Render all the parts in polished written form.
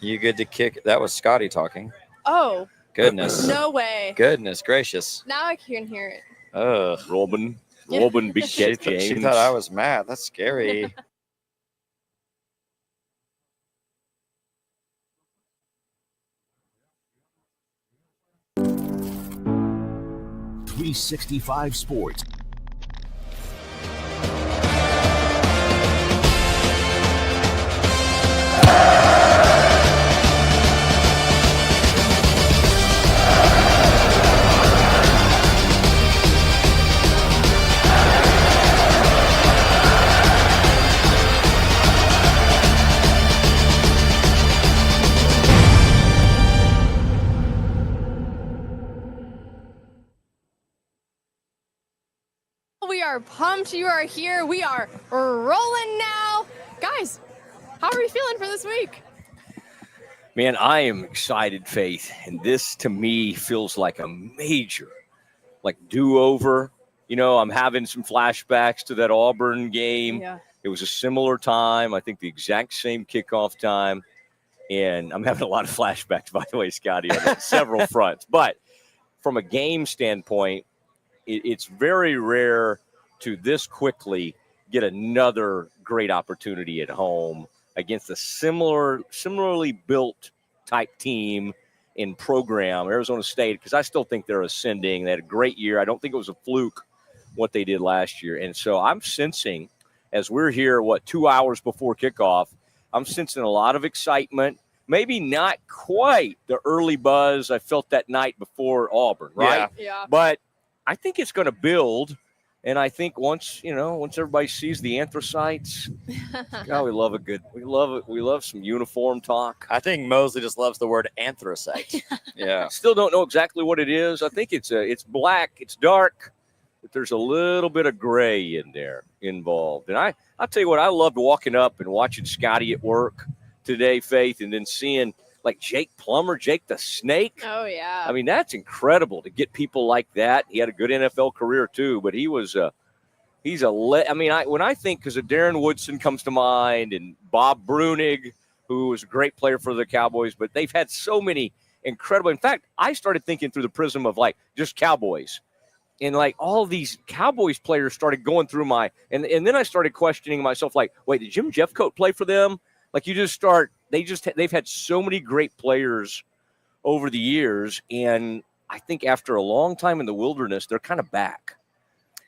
You good to kick? That was Scotty talking. Oh. Goodness. No way. Goodness gracious. Now I can hear it. Ugh. Robin beat She James. thought I was mad. That's scary. .365 Sports. We are pumped you are here. We are rolling now. Guys, how are we feeling for this week? Man, I am excited, Faith. And this, to me, feels like a major, do-over. You know, I'm having some flashbacks to that Auburn game. Yeah. It was a similar time. I think the exact same kickoff time. And I'm having a lot of flashbacks, by the way, Scotty, on several fronts. But from a game standpoint, it's very rare to this quickly get another great opportunity at home against a similarly built type team in program, Arizona State, because I still think they're ascending. They had a great year. I don't think it was a fluke what they did last year. And so I'm sensing, as we're here, 2 hours before kickoff, I'm sensing a lot of excitement. Maybe not quite the early buzz I felt that night before Auburn, right? Yeah. But I think it's going to build, and I think once everybody sees the anthracites, God, we love some uniform talk. I think Mosley just loves the word anthracite. Yeah. Still don't know exactly what it is. I think it's black, it's dark, but there's a little bit of gray in there involved. And I'll tell you what, I loved walking up and watching Scotty at work today, Faith, and then seeing Jake Plummer, Jake the Snake. Oh, yeah. I mean, that's incredible to get people like that. He had a good NFL career too, but when I think, because Darren Woodson comes to mind and Bob Brunig, who was a great player for the Cowboys, but they've had so many incredible. In fact, I started thinking through the prism of just Cowboys. And all these Cowboys players started going through and then I started questioning myself, wait, did Jim Jeffcoat play for them? They've had so many great players over the years, and I think after a long time in the wilderness, they're kind of back.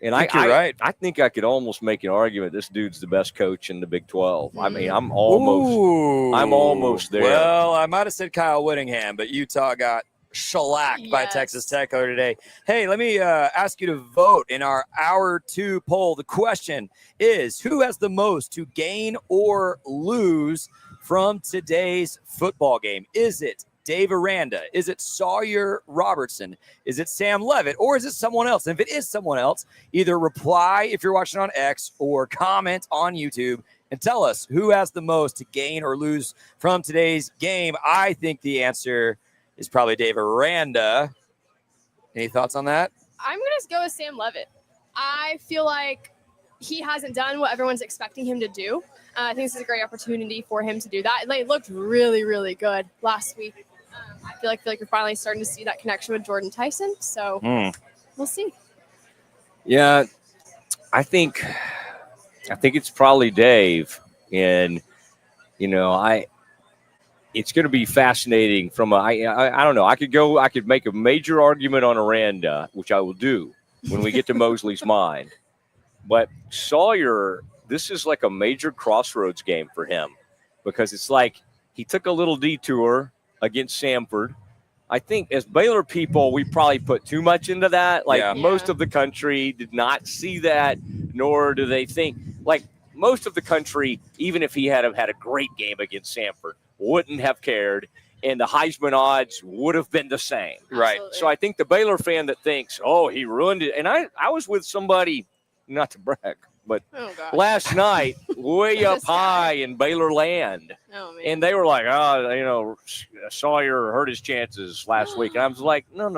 And you're right. I think I could almost make an argument this dude's the best coach in the Big 12. I mean, I'm almost there. Well, I might have said Kyle Whittingham, but Utah got shellacked by Texas Tech over today. Hey, let me ask you to vote in our Hour 2 poll. The question is, who has the most to gain or lose from today's football game? Is it Dave Aranda? Is it Sawyer Robertson? Is it Sam Levitt? Or is it someone else? And if it is someone else, either reply if you're watching on X or comment on YouTube and tell us who has the most to gain or lose from today's game. I think the answer is probably Dave Aranda. Any thoughts on that? I'm going to go with Sam Levitt. I feel like he hasn't done what everyone's expecting him to do. I think this is a great opportunity for him to do that. They looked really, really good last week. I feel like we're finally starting to see that connection with Jordan Tyson. So we'll see. Yeah, I think it's probably Dave. And, it's going to be fascinating I don't know. I could make a major argument on Aranda, which I will do when we get to Mosley's mind. But Sawyer, this is like a major crossroads game for him because it's he took a little detour against Samford. I think as Baylor people, we probably put too much into that. Most of the country did not see that, nor do they think most of the country, even if he had had a great game against Samford, wouldn't have cared, and the Heisman odds would have been the same. Right. Absolutely. So I think the Baylor fan that thinks, oh, he ruined it. And I was with somebody, not to brag, but last night, way up high in Baylor land. Oh, man. And they were Sawyer hurt his chances last week. And I was like, no.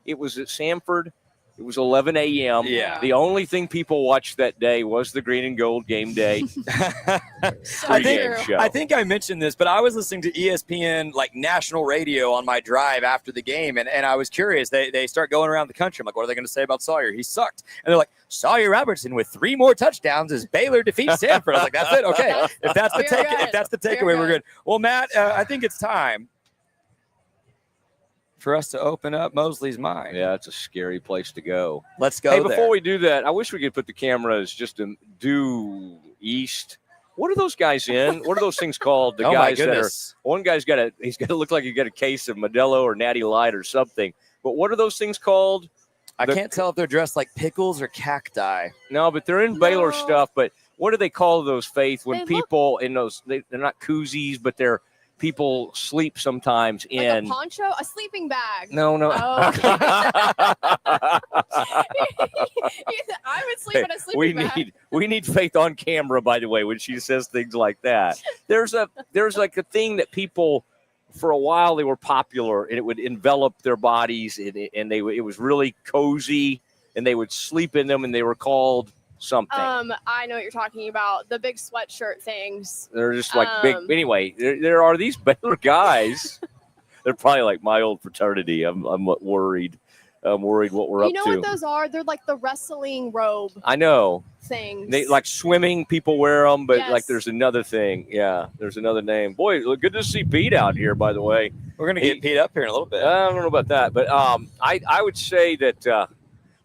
It was at Samford. It was 11 a.m. Yeah. The only thing people watched that day was the Green and Gold game day. I think I mentioned this, but I was listening to ESPN like national radio on my drive after the game, and I was curious. They start going around the country. I'm like, what are they going to say about Sawyer? He sucked. And they're like, Sawyer Robertson with 3 more touchdowns as Baylor defeats Stanford. I was like, that's it. Okay, if that's the takeaway, we're good. Well, Matt, I think it's time for us to open up Mosley's mind. Yeah, it's a scary place to go. Let's go. Hey, before we do that, I wish we could put the cameras just due east. What are those guys in? What are those things called? The guys that are. One guy's he's got to look like he got a case of Modelo or Natty Light or something. But what are those things called? I can't tell if they're dressed like pickles or cacti. No, but they're in Baylor stuff. But what do they call those, Faith? When people in those, they're not koozies, but they're. People sleep sometimes in a poncho, a sleeping bag. No. Oh. I would sleep in a sleeping bag. We need Faith on camera, by the way, when she says things like that. There's like a thing that people, for a while, they were popular, and it would envelop their bodies, and it was really cozy, and they would sleep in them, and they were called something. I know what you're talking about. The big sweatshirt things. They're just like big. Anyway, there are these Baylor guys. They're probably like my old fraternity. I'm worried. I'm worried what we're up to. You know what those are? They're like the wrestling robe. I know. Things. They like swimming. People wear them, but like there's another thing. Yeah, there's another name. Boy, good to see Pete out here. By the way, we're gonna get Pete up here in a little bit. I don't know about that, but I would say that.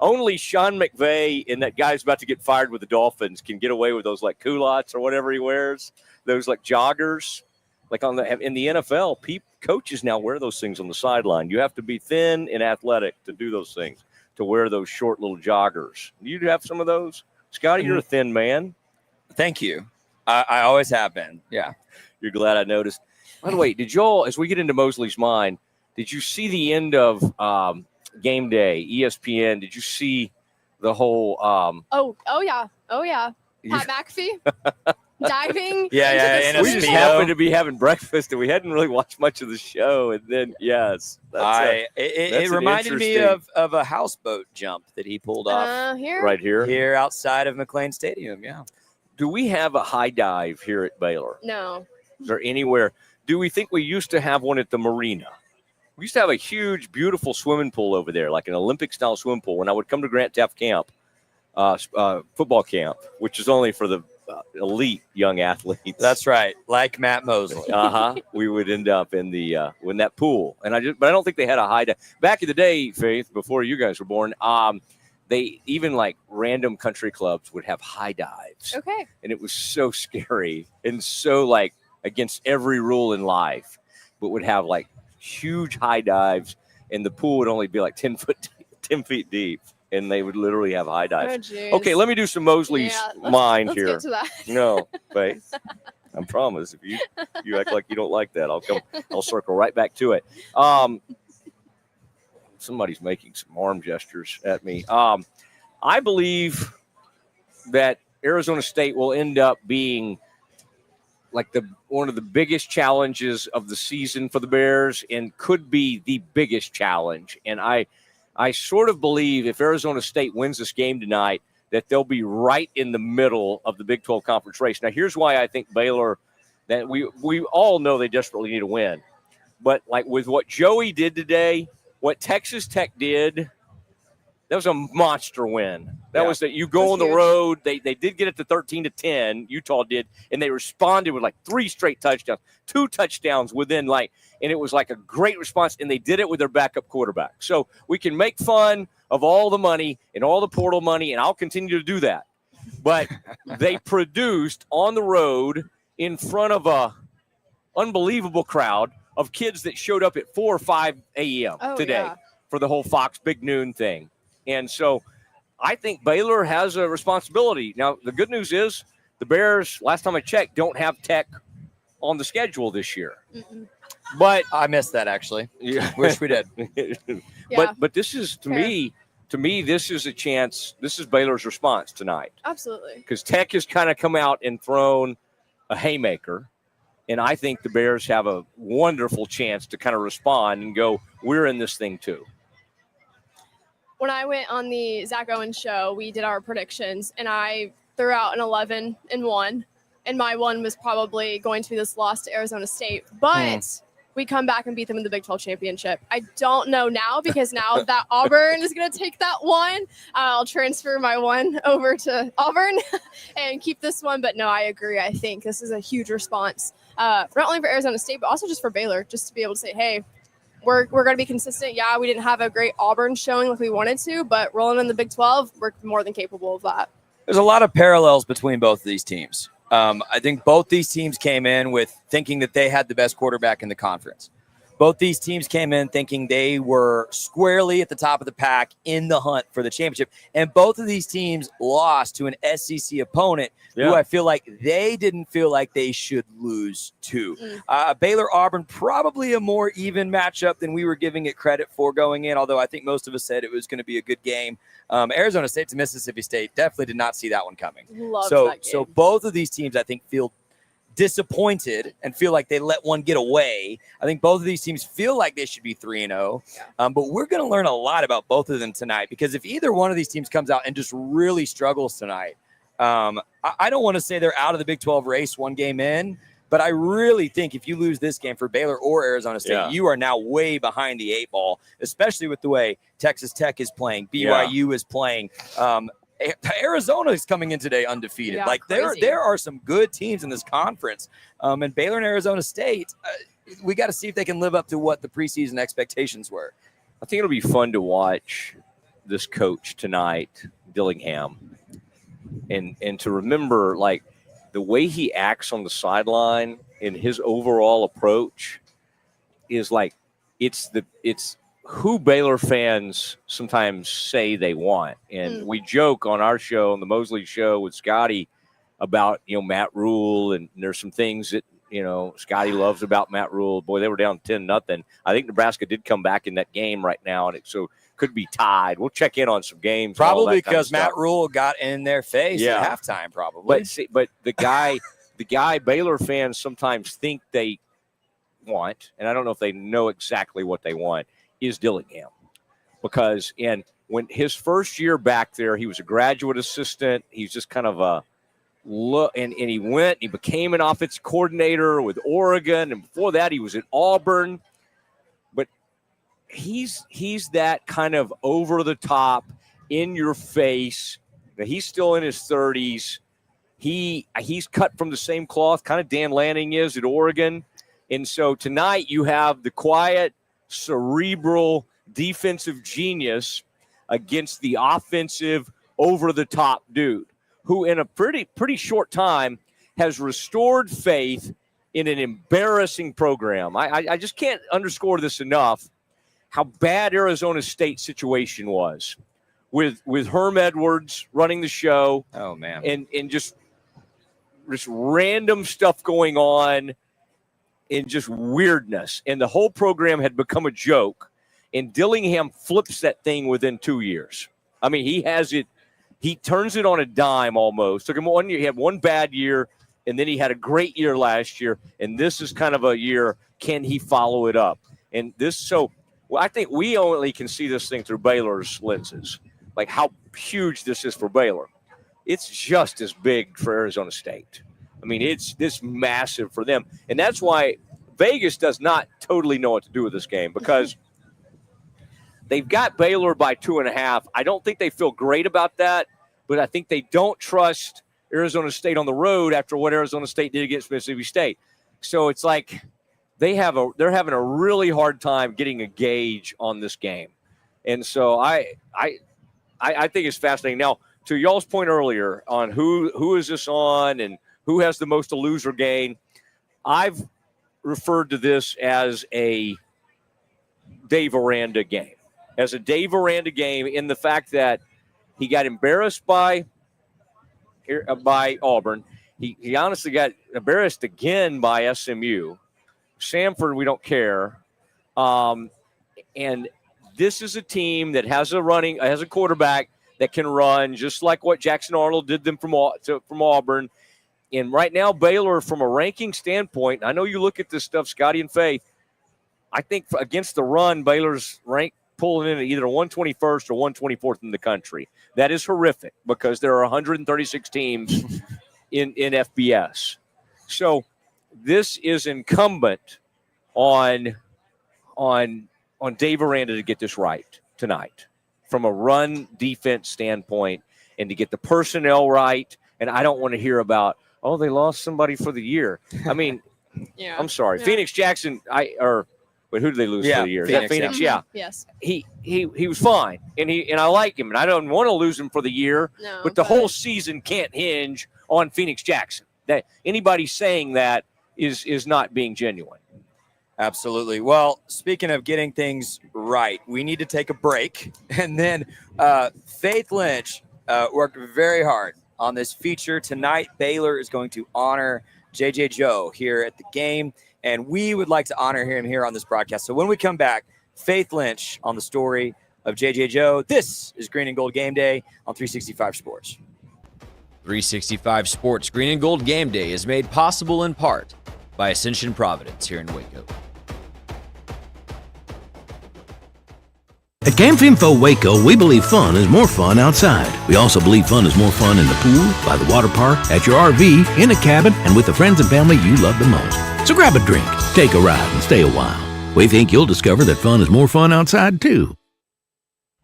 Only Sean McVay and that guy's about to get fired with the Dolphins can get away with those like culottes or whatever he wears. Those like joggers, like in the NFL, coaches now wear those things on the sideline. You have to be thin and athletic to do those things, to wear those short little joggers. Do you have some of those? Scotty, you're a thin man. Thank you. I always have been. Yeah. You're glad I noticed. By the way, did y'all, as we get into Mosley's mind, did you see the end of Game Day, ESPN? Did you see the whole? Oh yeah. Pat McAfee diving. Yeah. We just happened to be having breakfast, and we hadn't really watched much of the show. And then, yes, it reminded me of a houseboat jump that he pulled off here outside of McLean Stadium. Yeah. Do we have a high dive here at Baylor? No. Is there anywhere? Do we think we used to have one at the marina? We used to have a huge, beautiful swimming pool over there, like an Olympic-style swimming pool. When I would come to Grant Teff camp, football camp, which is only for the elite young athletes. That's right, like Matt Mosley. We would end up in that pool, but I don't think they had a high dive back in the day, Faith, before you guys were born. They even like random country clubs would have high dives. Okay, and it was so scary and so like against every rule in life, but would have like huge high dives, and the pool would only be like 10 feet deep, and they would literally have high dives. Okay, let me do some Mosley's mind here. Let's get to that. No, Faith, I promise. If you act like you don't like that, I'll circle right back to it. Somebody's making some arm gestures at me. I believe that Arizona State will end up being like one of the biggest challenges of the season for the Bears, and could be the biggest challenge. And I sort of believe if Arizona State wins this game tonight, that they'll be right in the middle of the Big 12 conference race. Now, here's why I think Baylor, that we all know they desperately need to win. But like with what Joey did today, what Texas Tech did, that was a monster win. That was that you go on the road. They did get it to 13-10. Utah did, and they responded with like 3 straight touchdowns, 2 touchdowns within and it was like a great response. And they did it with their backup quarterback. So we can make fun of all the money and all the portal money, and I'll continue to do that. But they produced on the road in front of a unbelievable crowd of kids that showed up at 4 or 5 a.m. today for the whole Fox Big Noon thing. And so I think Baylor has a responsibility. Now, the good news is the Bears, last time I checked, don't have Tech on the schedule this year. Mm-mm. But I missed that, actually. Yeah. Wish we did. But this is, to me, this is a chance. This is Baylor's response tonight. Absolutely. Because Tech has kind of come out and thrown a haymaker. And I think the Bears have a wonderful chance to kind of respond and go, we're in this thing too. when I went on the Zach Owens show, we did our predictions, and I threw out an 11-1, and my one was probably going to be this loss to Arizona State. But we come back and beat them in the Big 12 championship. I don't know now, because now that Auburn is going to take that one, I'll transfer my one over to Auburn and keep this one. But no, I agree. I think this is a huge response, not only for Arizona State, but also just for Baylor, just to be able to say, hey, we're going to be consistent. Yeah, we didn't have a great Auburn showing like we wanted to, but rolling in the Big 12, we're more than capable of that. There's a lot of parallels between both of these teams. I think both these teams came in with thinking that they had the best quarterback in the conference. Both these teams came in thinking they were squarely at the top of the pack in the hunt for the championship. And both of these teams lost to an SEC opponent who I feel like they didn't feel like they should lose to. Baylor-Auburn, probably a more even matchup than we were giving it credit for going in, although I think most of us said it was going to be a good game. Arizona State to Mississippi State, definitely did not see that one coming. Loved that game. So both of these teams, I think, feel disappointed and feel like they let one get away. I think both of these teams feel like they should be 3-0. But we're going to learn a lot about both of them tonight, because if either one of these teams comes out and just really struggles tonight, I don't want to say they're out of the Big 12 race one game in, but I really think if you lose this game for Baylor or Arizona State, you are now way behind the 8 ball, especially with the way Texas Tech is playing, BYU is playing. Arizona is coming in today undefeated. Yeah, like there are some good teams in this conference. And Baylor and Arizona State, we got to see if they can live up to what the preseason expectations were. I think it'll be fun to watch this coach tonight, Dillingham, and to remember, like, the way he acts on the sideline and his overall approach is like it's who Baylor fans sometimes say they want. And we joke on our show, on the Mosley show with Scotty, about, Matt Rule, and there's some things that, Scotty loves about Matt Rule. Boy, they were down 10-0. I think Nebraska did come back in that game right now, and so could be tied. We'll check in on some games. Probably because Matt Rule got in their face at halftime, probably. But the guy Baylor fans sometimes think they want, and I don't know if they know exactly what they want, is Dillingham. Because when his first year back there, he was a graduate assistant. He's just kind of a look, and he became an offensive coordinator with Oregon, and before that he was at Auburn. But he's that kind of over the top, in your face. Now, he's still in his 30s. He's cut from the same cloth, kind of Dan Lanning is at Oregon. And so tonight you have the quiet, cerebral defensive genius against the offensive, over-the-top dude who in a pretty short time has restored faith in an embarrassing program. I just can't underscore this enough, how bad Arizona State's situation was with Herm Edwards running the show. Oh, man. And just random stuff going on and just weirdness. And the whole program had become a joke. And Dillingham flips that thing within 2 years. I mean, he has it. He turns it on a dime almost. Took him 1 year. He had one bad year, and then he had a great year last year. And this is kind of a year, can he follow it up? And I think we only can see this thing through Baylor's lenses, like how huge this is for Baylor. It's just as big for Arizona State. I mean, it's this massive for them. And that's why Vegas does not totally know what to do with this game, because they've got Baylor by 2.5. I don't think they feel great about that, but I think they don't trust Arizona State on the road after what Arizona State did against Mississippi State. So it's like they're having a really hard time getting a gauge on this game. And so I think it's fascinating. Now, to y'all's point earlier on who is this on and who has the most to lose or gain, I've referred to this as a Dave Aranda game. As a Dave Aranda game, in the fact that he got embarrassed by Auburn. He honestly got embarrassed again by SMU. Samford, we don't care. And this is a team that has a quarterback that can run, just like what Jackson Arnold did them from Auburn. And right now, Baylor, from a ranking standpoint, I know you look at this stuff, Scotty and Faith, I think against the run, Baylor's ranked pulling in at either 121st or 124th in the country. That is horrific because there are 136 teams in FBS. So this is incumbent on Dave Aranda to get this right tonight from a run defense standpoint and to get the personnel right. And I don't want to hear about, oh, they lost somebody for the year. I mean, Yeah. I'm sorry. Yeah. Phoenix Jackson, who did they lose for the year? Phoenix, Phoenix, yeah. yeah. Yes. He was fine. And I like him. And I don't want to lose him for the year. No, but the whole season can't hinge on Phoenix Jackson. That anybody saying that is not being genuine. Absolutely. Well, speaking of getting things right, we need to take a break. And then Faith Lynch worked very hard on this feature. Tonight, Baylor is going to honor J.J. Joe here at the game, and we would like to honor him here on this broadcast. So when we come back, Faith Lynch on the story of J.J. Joe. This is Green and Gold Game Day on 365 Sports. 365 Sports Green and Gold Game Day is made possible in part by Ascension Providence here in Waco. At Camp Info Waco, we believe fun is more fun outside. We also believe fun is more fun in the pool, by the water park, at your RV, in a cabin, and with the friends and family you love the most. So grab a drink, take a ride, and stay a while. We think you'll discover that fun is more fun outside, too.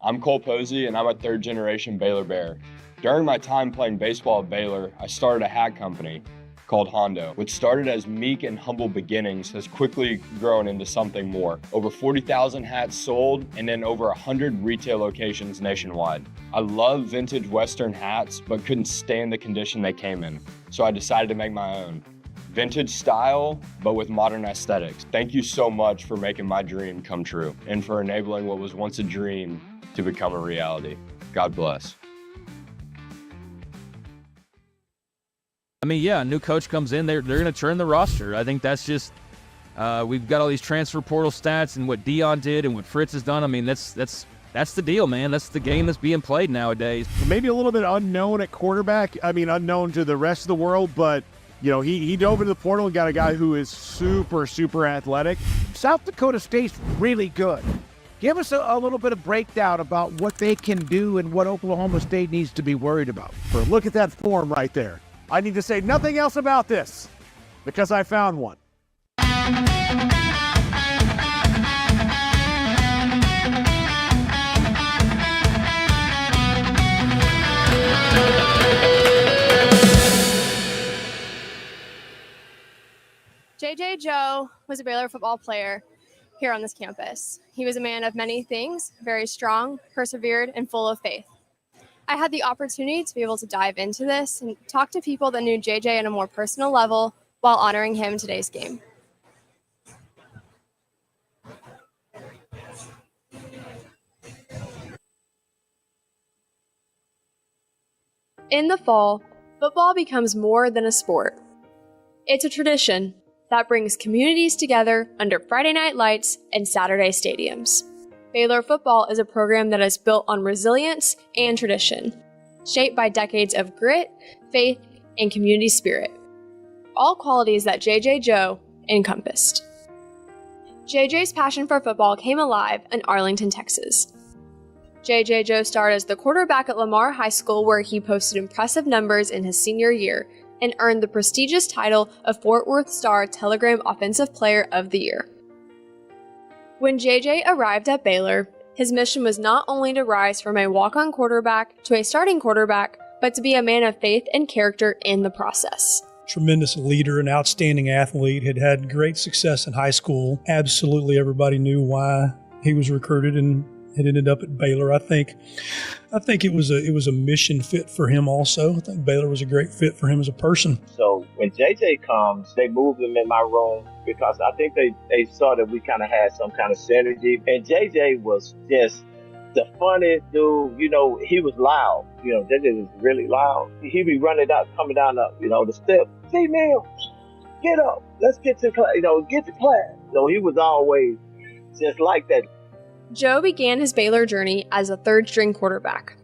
I'm Cole Posey, and I'm a third-generation Baylor Bear. During my time playing baseball at Baylor, I started a hat company called Hondo, which started as meek and humble beginnings, has quickly grown into something more. Over 40,000 hats sold, and then over 100 retail locations nationwide. I love vintage Western hats, but couldn't stand the condition they came in, so I decided to make my own. Vintage style, but with modern aesthetics. Thank you so much for making my dream come true, and for enabling what was once a dream to become a reality. God bless. I mean, yeah, a new coach comes in, they're going to turn the roster. I think that's just we've got all these transfer portal stats and what Dion did and what Fritz has done. I mean, that's the deal, man. That's the game that's being played nowadays. Maybe a little bit unknown at quarterback. I mean, unknown to the rest of the world, but you know, he dove into the portal and got a guy who is super, super athletic. South Dakota State's really good. Give us a little bit of breakdown about what they can do and what Oklahoma State needs to be worried about. Look at that form right there. I need to say nothing else about this because I found one. J.J. Joe was a Baylor football player here on this campus. He was a man of many things, very strong, persevered, and full of faith. I had the opportunity to be able to dive into this and talk to people that knew JJ on a more personal level while honoring him in today's game. In the fall, football becomes more than a sport. It's a tradition that brings communities together under Friday night lights and Saturday stadiums. Baylor football is a program that is built on resilience and tradition, shaped by decades of grit, faith, and community spirit. All qualities that J.J. Joe encompassed. J.J.'s passion for football came alive in Arlington, Texas. J.J. Joe started as the quarterback at Lamar High School, where he posted impressive numbers in his senior year and earned the prestigious title of Fort Worth Star Telegram Offensive Player of the Year. When JJ arrived at Baylor, his mission was not only to rise from a walk-on quarterback to a starting quarterback, but to be a man of faith and character in the process. Tremendous leader, an outstanding athlete, had great success in high school. Absolutely everybody knew why he was recruited and had ended up at Baylor. I think it was a mission fit for him also. I think Baylor was a great fit for him as a person. So when JJ comes, they moved him in my room because I think they saw that we kind of had some kind of synergy. And JJ was just the funniest dude. You know, he was loud. You know, JJ was really loud. He'd be running out, coming down the step. Hey, man, get up. Let's get to class. Get to class. So he was always just like that. Joe began his Baylor journey as a third-string quarterback.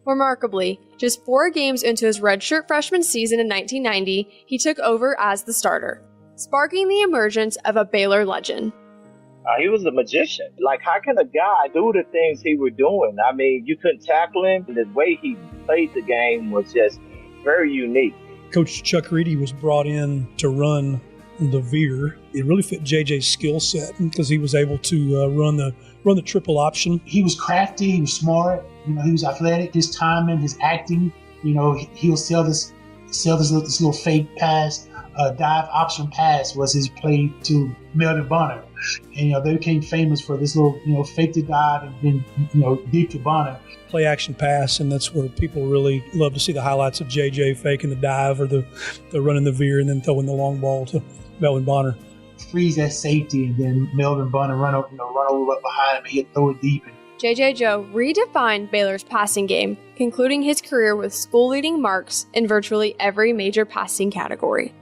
Remarkably, just 4 games into his redshirt freshman season in 1990, he took over as the starter, sparking the emergence of a Baylor legend. He was a magician. Like, how can a guy do the things he was doing? I mean, you couldn't tackle him. The way he played the game was just very unique. Coach Chuck Reedy was brought in to run the veer. It really fit JJ's skill set because he was able to run the triple option. He was crafty. He was smart. He was athletic. His timing, his acting. He'll sell this little fake pass. Dive option pass was his play to Melvin Bonner. And, they became famous for this little, fake to dive and then, deep to Bonner. Play action pass, and that's where people really love to see the highlights of JJ faking the dive or the running the veer and then throwing the long ball to Melvin Bonner. Freeze that safety, and then Melvin Bonner run over behind him and he'll throw it deep. JJ Joe redefined Baylor's passing game, concluding his career with school-leading marks in virtually every major passing category.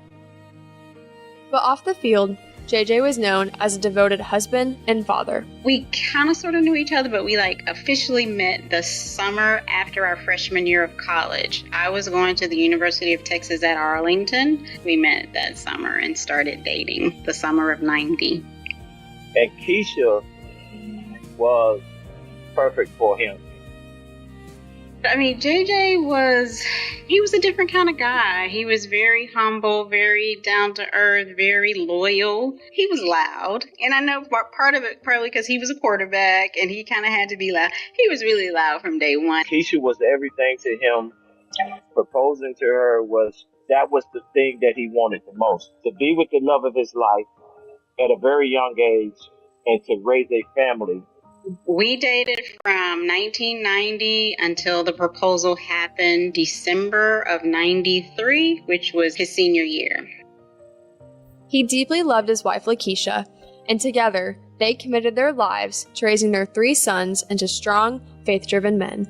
But off the field, JJ was known as a devoted husband and father. We kind of sort of knew each other, but we officially met the summer after our freshman year of college. I was going to the University of Texas at Arlington. We met that summer and started dating the summer of 90. And Keisha was perfect for him. I mean, JJ was a different kind of guy. He was very humble, very down to earth, very loyal. He was loud. And I know part of it probably because he was a quarterback and he kind of had to be loud. He was really loud from day one. Keisha was everything to him. Proposing to her was the thing that he wanted the most. To be with the love of his life at a very young age and to raise a family. We dated from 1990 until the proposal happened December of 93, which was his senior year. He deeply loved his wife, Lakeisha, and together they committed their lives to raising their 3 sons into strong, faith-driven men.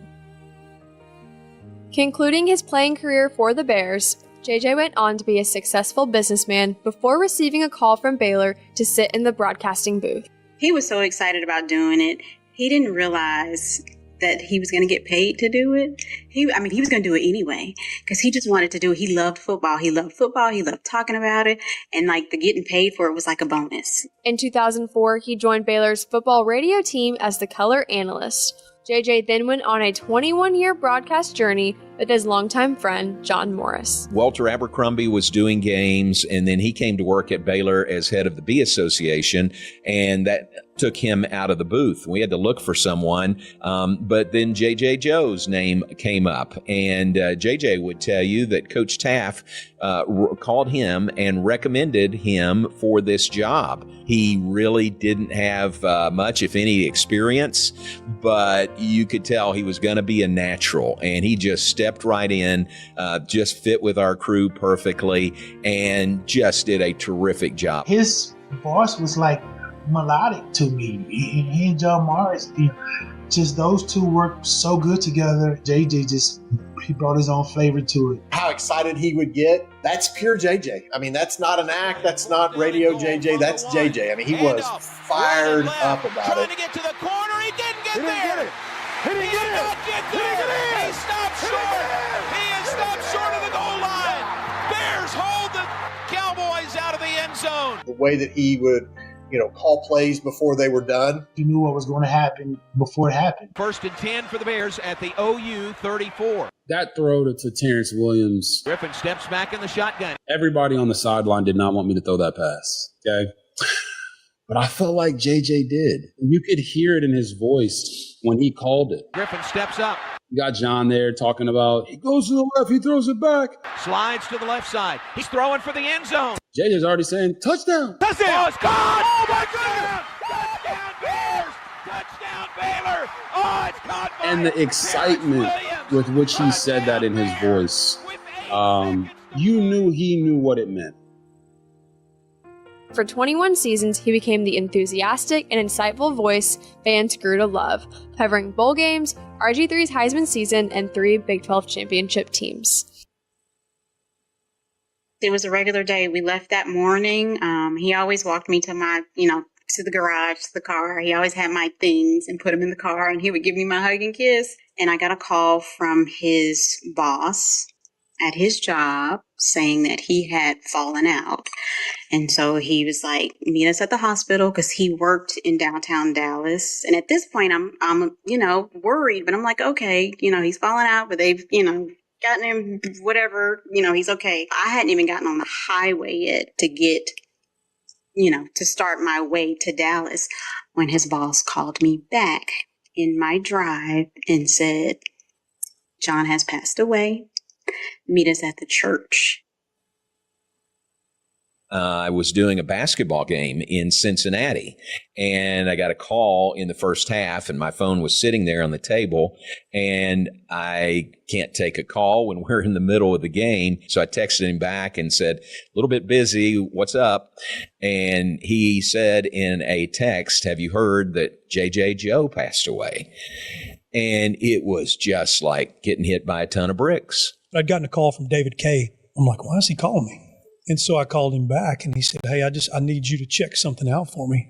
Concluding his playing career for the Bears, JJ went on to be a successful businessman before receiving a call from Baylor to sit in the broadcasting booth. He was so excited about doing it. He didn't realize that he was going to get paid to do it. He was going to do it anyway because he just wanted to do it. He loved football. He loved talking about it. And the getting paid for it was like a bonus. In 2004, he joined Baylor's football radio team as the color analyst. JJ then went on a 21-year broadcast journey with his longtime friend, John Morris. Walter Abercrombie was doing games, and then he came to work at Baylor as head of the B Association, and that took him out of the booth. We had to look for someone, but then J.J. Joe's name came up, and J.J. would tell you that Coach Taft called him and recommended him for this job. He really didn't have much, if any, experience, but you could tell he was going to be a natural, and he just stepped right in, just fit with our crew perfectly, and just did a terrific job. His voice was melodic to me. He and John Morris, just those two worked so good together. JJ he brought his own flavor to it. How excited he would get, that's pure JJ. I mean, that's not an act, that's not radio JJ, that's JJ. I mean, he was fired up about it. Trying to get to the corner, he didn't get there. He did not get there. He stopped short. He is stopped short of the goal line. Bears hold the Cowboys out of the end zone. The way that he would call plays before they were done. He knew what was going to happen before it happened. 1st and 10 for the Bears at the OU 34. That throw to Terrence Williams. Griffin steps back in the shotgun. Everybody on the sideline did not want me to throw that pass, okay? But I felt like JJ did. You could hear it in his voice when he called it. Griffin steps up. You got John there talking about, he goes to the left, he throws it back. Slides to the left side. He's throwing for the end zone. JJ's already saying, touchdown. Touchdown. Oh, it's gone. Oh, my goodness. Touchdown, Bears. Touchdown, Baylor. Oh, it's caught by And the excitement with which he said that in his voice, you knew he knew what it meant. For 21 seasons, he became the enthusiastic and insightful voice fans grew to love, covering bowl games, RG3's Heisman season, and 3 Big 12 championship teams. It was a regular day. We left that morning. He always walked me to my, to the garage, to the car. He always had my things and put them in the car, and he would give me my hug and kiss. And I got a call from his boss, at his job saying that he had fallen out. And so he was like, meet us at the hospital, because he worked in downtown Dallas. And at this point, I'm worried, but I'm like, okay, he's fallen out, but they've, gotten him whatever, he's okay. I hadn't even gotten on the highway yet to get, to start my way to Dallas when his boss called me back in my drive and said, John has passed away. Meet us at the church. I was doing a basketball game in Cincinnati, and I got a call in the first half, and my phone was sitting there on the table, and I can't take a call when we're in the middle of the game. So I texted him back and said, a little bit busy, what's up? And he said in a text, have you heard that JJ Joe passed away? And it was just like getting hit by a ton of bricks. I'd gotten a call from David Kay. I'm like, why is he calling me? And so I called him back, and he said, hey, I need you to check something out for me.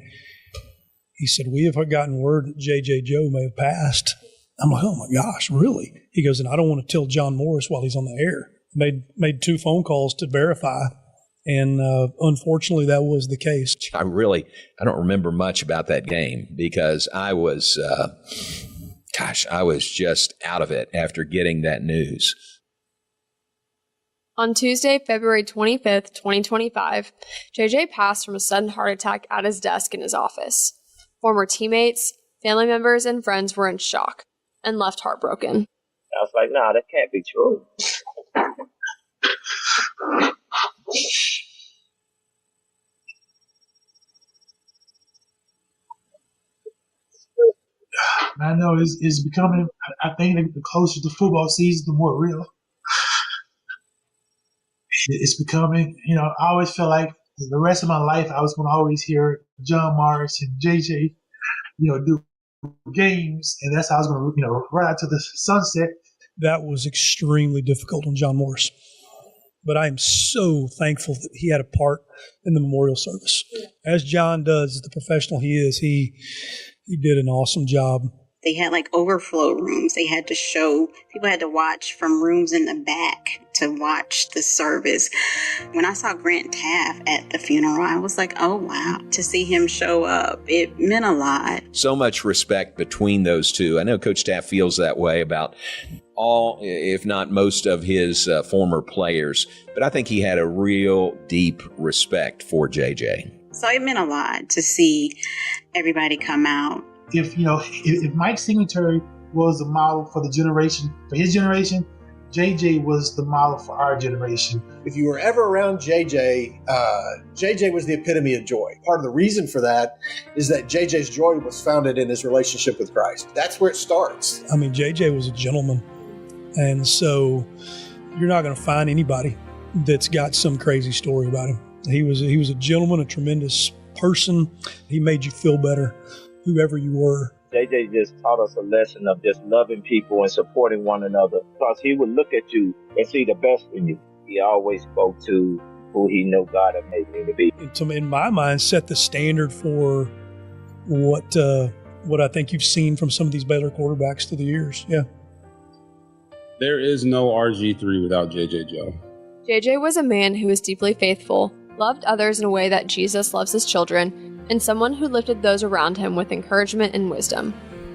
He said, we have gotten word that J.J. Joe may have passed. I'm like, oh, my gosh, really? He goes, and I don't want to tell John Morris while he's on the air. Made 2 phone calls to verify, and unfortunately, that was the case. I don't remember much about that game because I was just out of it after getting that news. On Tuesday, February 25th, 2025, JJ passed from a sudden heart attack at his desk in his office. Former teammates, family members, and friends were in shock and left heartbroken. I was like, nah, that can't be true. I know it's becoming, I think the closer the football season, the more real. It's becoming, I always felt like the rest of my life I was going to always hear John Morris and JJ, do games, and that's how I was going to, right out to the sunset. That was extremely difficult on John Morris. But I am so thankful that he had a part in the memorial service. As John does, the professional he is, he did an awesome job. They had like overflow rooms. They had to show, people had to watch from rooms in the back to watch the service. When I saw Grant Taft at the funeral, I was like, oh, wow. To see him show up, it meant a lot. So much respect between those two. I know Coach Taft feels that way about all, if not most of his former players, but I think he had a real deep respect for JJ. So it meant a lot to see everybody come out. If Mike Singletary was a model for his generation, JJ was the model for our generation. If you were ever around JJ, JJ was the epitome of joy. Part of the reason for that is that JJ's joy was founded in his relationship with Christ. That's where it starts. I mean, JJ was a gentleman. And so you're not going to find anybody that's got some crazy story about him. He was a gentleman, a tremendous person. He made you feel better, whoever you were. JJ just taught us a lesson of just loving people and supporting one another, because he would look at you and see the best in you. He always spoke to who he knew God had made me to be. In my mind, set the standard for what I think you've seen from some of these Baylor quarterbacks through the years. Yeah. There is no RG3 without JJ Joe. JJ was a man who was deeply faithful, loved others in a way that Jesus loves his children, and someone who lifted those around him with encouragement and wisdom.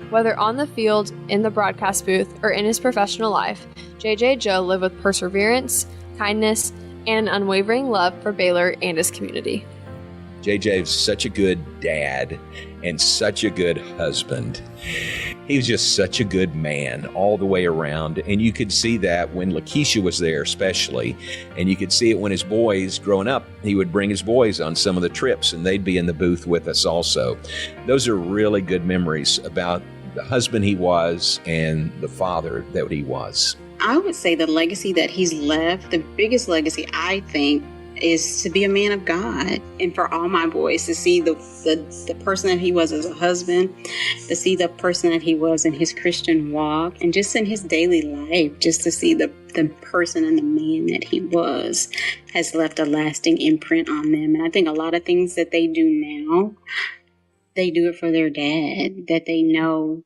Whether on the field, in the broadcast booth, or in his professional life, JJ Joe lived with perseverance, kindness, and an unwavering love for Baylor and his community. JJ was such a good dad and such a good husband. He was just such a good man all the way around. And you could see that when Lakeisha was there especially. And you could see it when his boys, growing up, he would bring his boys on some of the trips and they'd be in the booth with us also. Those are really good memories about the husband he was and the father that he was. I would say the legacy that he's left, the biggest legacy, I think, is to be a man of God, and for all my boys to see the person that he was as a husband, to see the person that he was in his Christian walk, and just in his daily life, just to see the person and the man that he was has left a lasting imprint on them. And I think a lot of things that they do now, they do it for their dad, that they know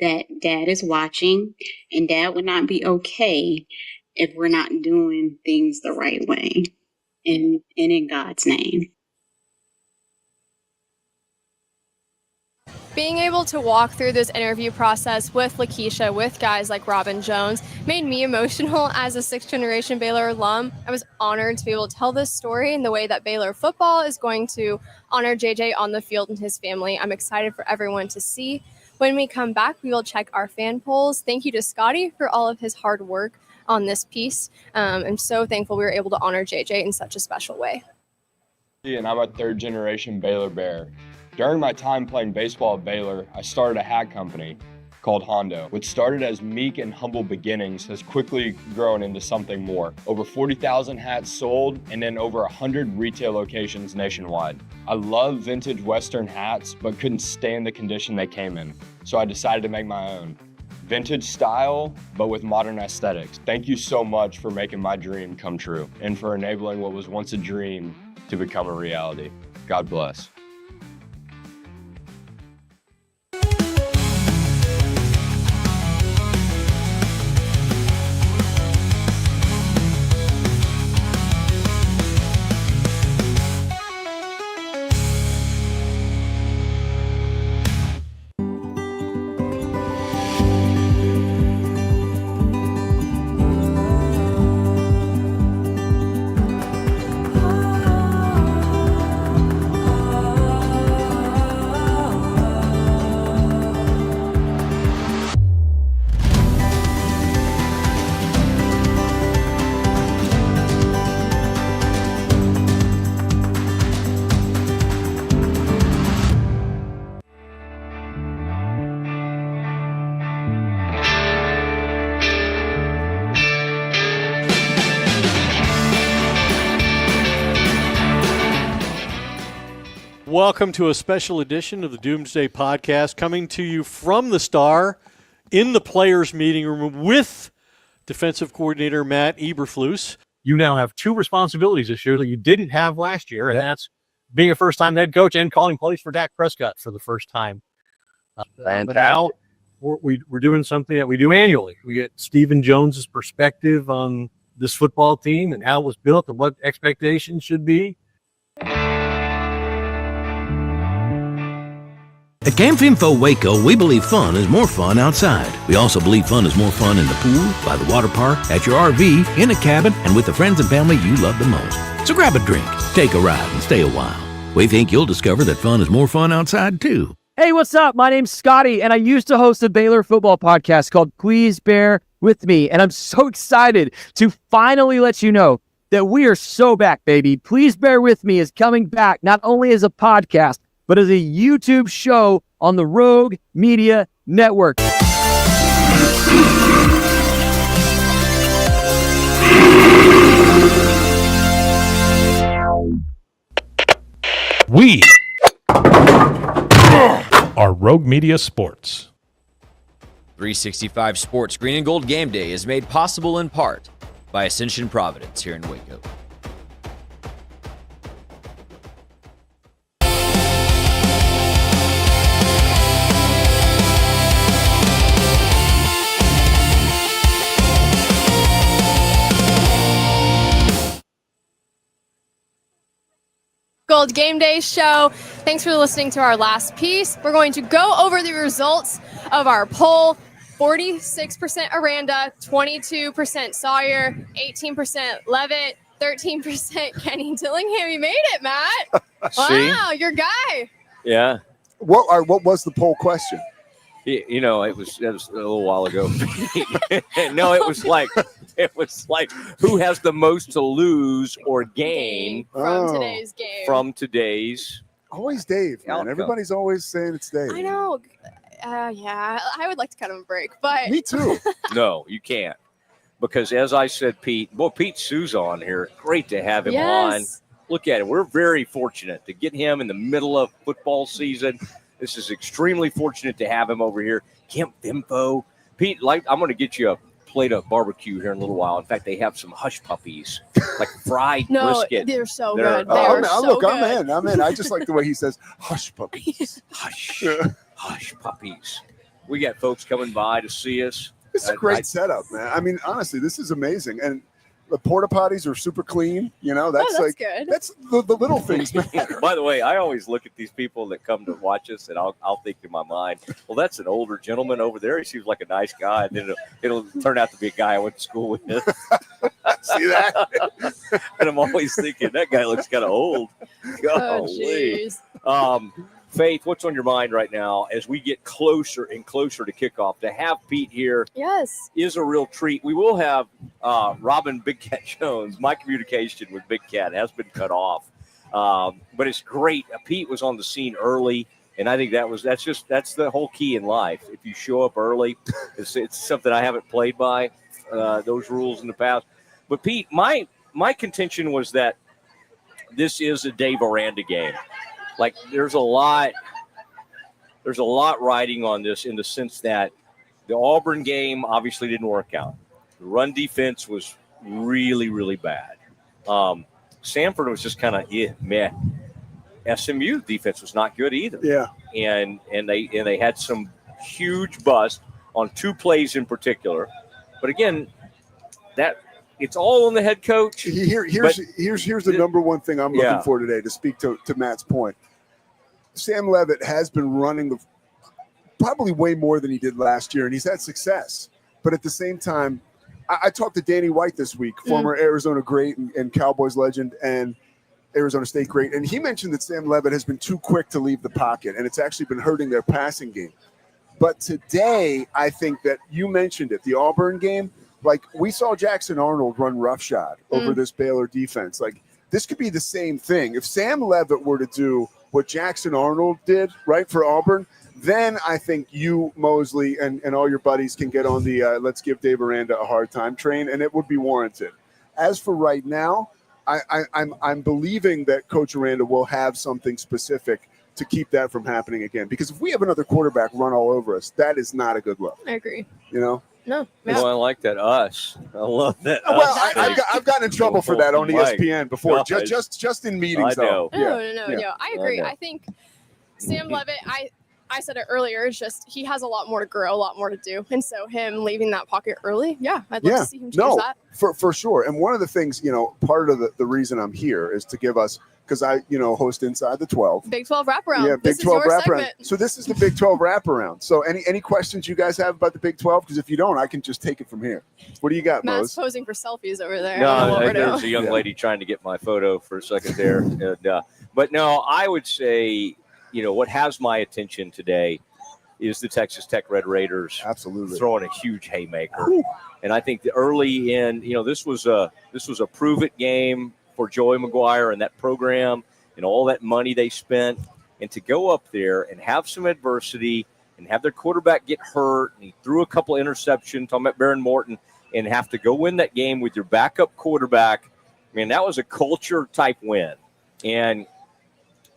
that dad is watching and dad would not be okay if we're not doing things the right way and in God's name. Being able to walk through this interview process with Lakeisha, with guys like Robin Jones, made me emotional as a sixth-generation Baylor alum. I was honored to be able to tell this story in the way that Baylor football is going to honor JJ on the field and his family. I'm excited for everyone to see. When we come back, we will check our fan polls. Thank you to Scotty for all of his hard work on this piece. I'm so thankful we were able to honor JJ in such a special way. And I'm a third-generation Baylor Bear. During my time playing baseball at Baylor, I started a hat company called Hondo, which started as meek and humble beginnings, has quickly grown into something more. Over 40,000 hats sold, and then over 100 retail locations nationwide. I love vintage Western hats, but couldn't stand the condition they came in, so I decided to make my own. Vintage style, but with modern aesthetics. Thank you so much for making my dream come true, and for enabling what was once a dream to become a reality. God bless. Welcome to a special edition of the Doomsday Podcast, coming to you from the Star in the players' meeting room with defensive coordinator Matt Eberflus. You now have two responsibilities this year that you didn't have last year, and that's being a first-time head coach and calling plays for Dak Prescott for the first time. But now we're doing something that we do annually. We get Stephen Jones's perspective on this football team and how it was built and what expectations should be. At Camp Info Waco, we believe fun is more fun outside. We also believe fun is more fun in the pool, by the water park, at your RV, in a cabin, and with the friends and family you love the most. So grab a drink, take a ride, and stay a while. We think you'll discover that fun is more fun outside, too. Hey, what's up? My name's Scotty, and I used to host a Baylor football podcast called Please Bear With Me, and I'm so excited to finally let you know that we are so back, baby. Please Bear With Me is coming back not only as a podcast, but as a YouTube show on the Rogue Media Network. We are Rogue Media Sports. 365 Sports Green and Gold Game Day is made possible in part by Ascension Providence here in Waco. Gold Game Day show. Thanks for listening to our last piece. We're going to go over the results of our poll. 46% Aranda, 22% Sawyer, 18% Levitt, 13% Kenny Dillingham. You made it, Matt. Wow, your guy. Yeah. What was the poll question? You know, it was a little while ago. No, it was like who has the most to lose or gain from today's game. From today's. Always Dave, man. outcome. Everybody's always saying it's Dave. I know. Yeah, I would like to cut him a break, but me too. No, you can't. Because as I said, Pete Sue's on here. Great to have him on. Look at it. We're very fortunate to get him in the middle of football season. This is extremely fortunate to have him over here. Camp Info. Pete, I'm going to get you a plate of barbecue here in a little while. In fact, they have some hush puppies, like fried brisket. They're so They're- good. They are so look, good. I'm in. I just like the way he says hush puppies. Hush puppies. We got folks coming by to see us. It's a great setup, man. I mean, honestly, this is amazing. And the porta potties are super clean. You know, that's like good. That's the little things matter. By the way, I always look at these people that come to watch us, and I'll think in my mind, well, that's an older gentleman over there. He seems like a nice guy, and then it'll turn out to be a guy I went to school with. See that? And I'm always thinking that guy looks kind of old. Golly. Faith, what's on your mind right now as we get closer and closer to kickoff? To have Pete here is a real treat. We will have Robin Big Cat Jones. My communication with Big Cat has been cut off, but it's great. Pete was on the scene early, and I think that's the whole key in life. If you show up early, it's something I haven't played by those rules in the past. But Pete, my contention was that this is a Dave Aranda game. Like there's a lot riding on this in the sense that the Auburn game obviously didn't work out. The run defense was really, really bad. Samford was just kind of meh. SMU defense was not good either. Yeah, and they had some huge bust on 2 plays in particular. But again, that it's all on the head coach. Here's the number one thing I'm looking for today to speak to Matt's point. Sam Leavitt has been running probably way more than he did last year, and he's had success. But at the same time, I talked to Danny White this week, former Arizona great and Cowboys legend and Arizona State great, and he mentioned that Sam Leavitt has been too quick to leave the pocket, and it's actually been hurting their passing game. But today, I think that you mentioned it, the Auburn game, like we saw Jackson Arnold run roughshod over this Baylor defense. Like this could be the same thing. If Sam Leavitt were to do what Jackson Arnold did, right, for Auburn, then I think you, Mosley, and all your buddies can get on the let's give Dave Aranda a hard time train, and it would be warranted. As for right now, I'm believing that Coach Aranda will have something specific to keep that from happening again. Because if we have another quarterback run all over us, that is not a good look. I agree. You know? No. Well, I like that. I love that. Well, I've gotten in trouble for that on ESPN before, just in meetings, though. No. I agree. I think Sam Leavitt, I said it earlier, it's just he has a lot more to grow, a lot more to do. And so him leaving that pocket early, I'd love to see him change that. For sure. And one of the things, part of the reason I'm here is to give us, because I, host Inside the 12. Big 12 wraparound. Yeah, Big 12 wraparound. So this is the Big 12 wraparound. So any questions you guys have about the Big 12? Because if you don't, I can just take it from here. What do you got, Matt's Mose? posing for selfies over there. No, there's a young lady trying to get my photo for a second there. But no, I would say, what has my attention today is the Texas Tech Red Raiders throwing a huge haymaker. And I think the early in, this was a prove it game for Joey McGuire and that program and all that money they spent. And to go up there and have some adversity and have their quarterback get hurt, and he threw a couple interceptions, talking about Baron Morton, and have to go win that game with your backup quarterback, that was a culture type win. And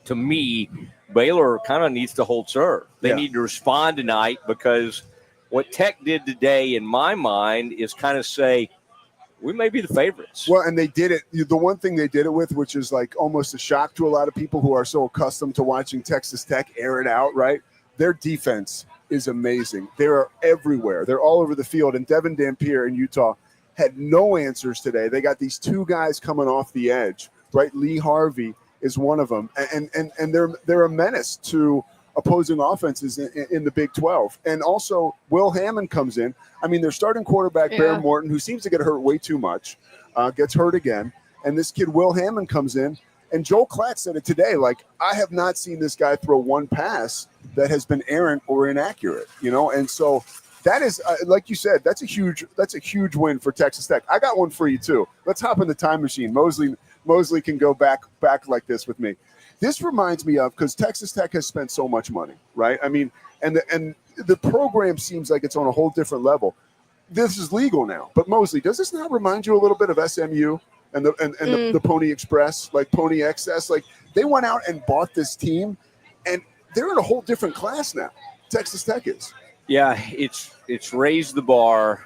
to me, Baylor kind of needs to hold serve. They need to respond tonight, because what Tech did today, in my mind, is kind of say, we may be the favorites. Well, and they did it. The one thing they did it with, which is like almost a shock to a lot of people who are so accustomed to watching Texas Tech air it out, right? Their defense is amazing. They're everywhere. They're all over the field. And Devin Dampier in Utah had no answers today. They got these 2 guys coming off the edge, right? Lee Harvey is one of them. And they're a menace to opposing offenses in the Big 12. And also Will Hammond comes in. Their starting quarterback, Baron Morton, who seems to get hurt way too much, gets hurt again. And this kid, Will Hammond, comes in. And Joel Klatt said it today, like, I have not seen this guy throw one pass that has been errant or inaccurate, And so that is, like you said, that's a huge win for Texas Tech. I got one for you, too. Let's hop in the time machine. Mosley can go back like this with me. This reminds me of, because Texas Tech has spent so much money, right? And the program seems like it's on a whole different level. This is legal now. But Mosley, does this not remind you a little bit of SMU and the Pony Express, like Pony Excess? Like, they went out and bought this team, and they're in a whole different class now. Texas Tech is. Yeah, it's raised the bar.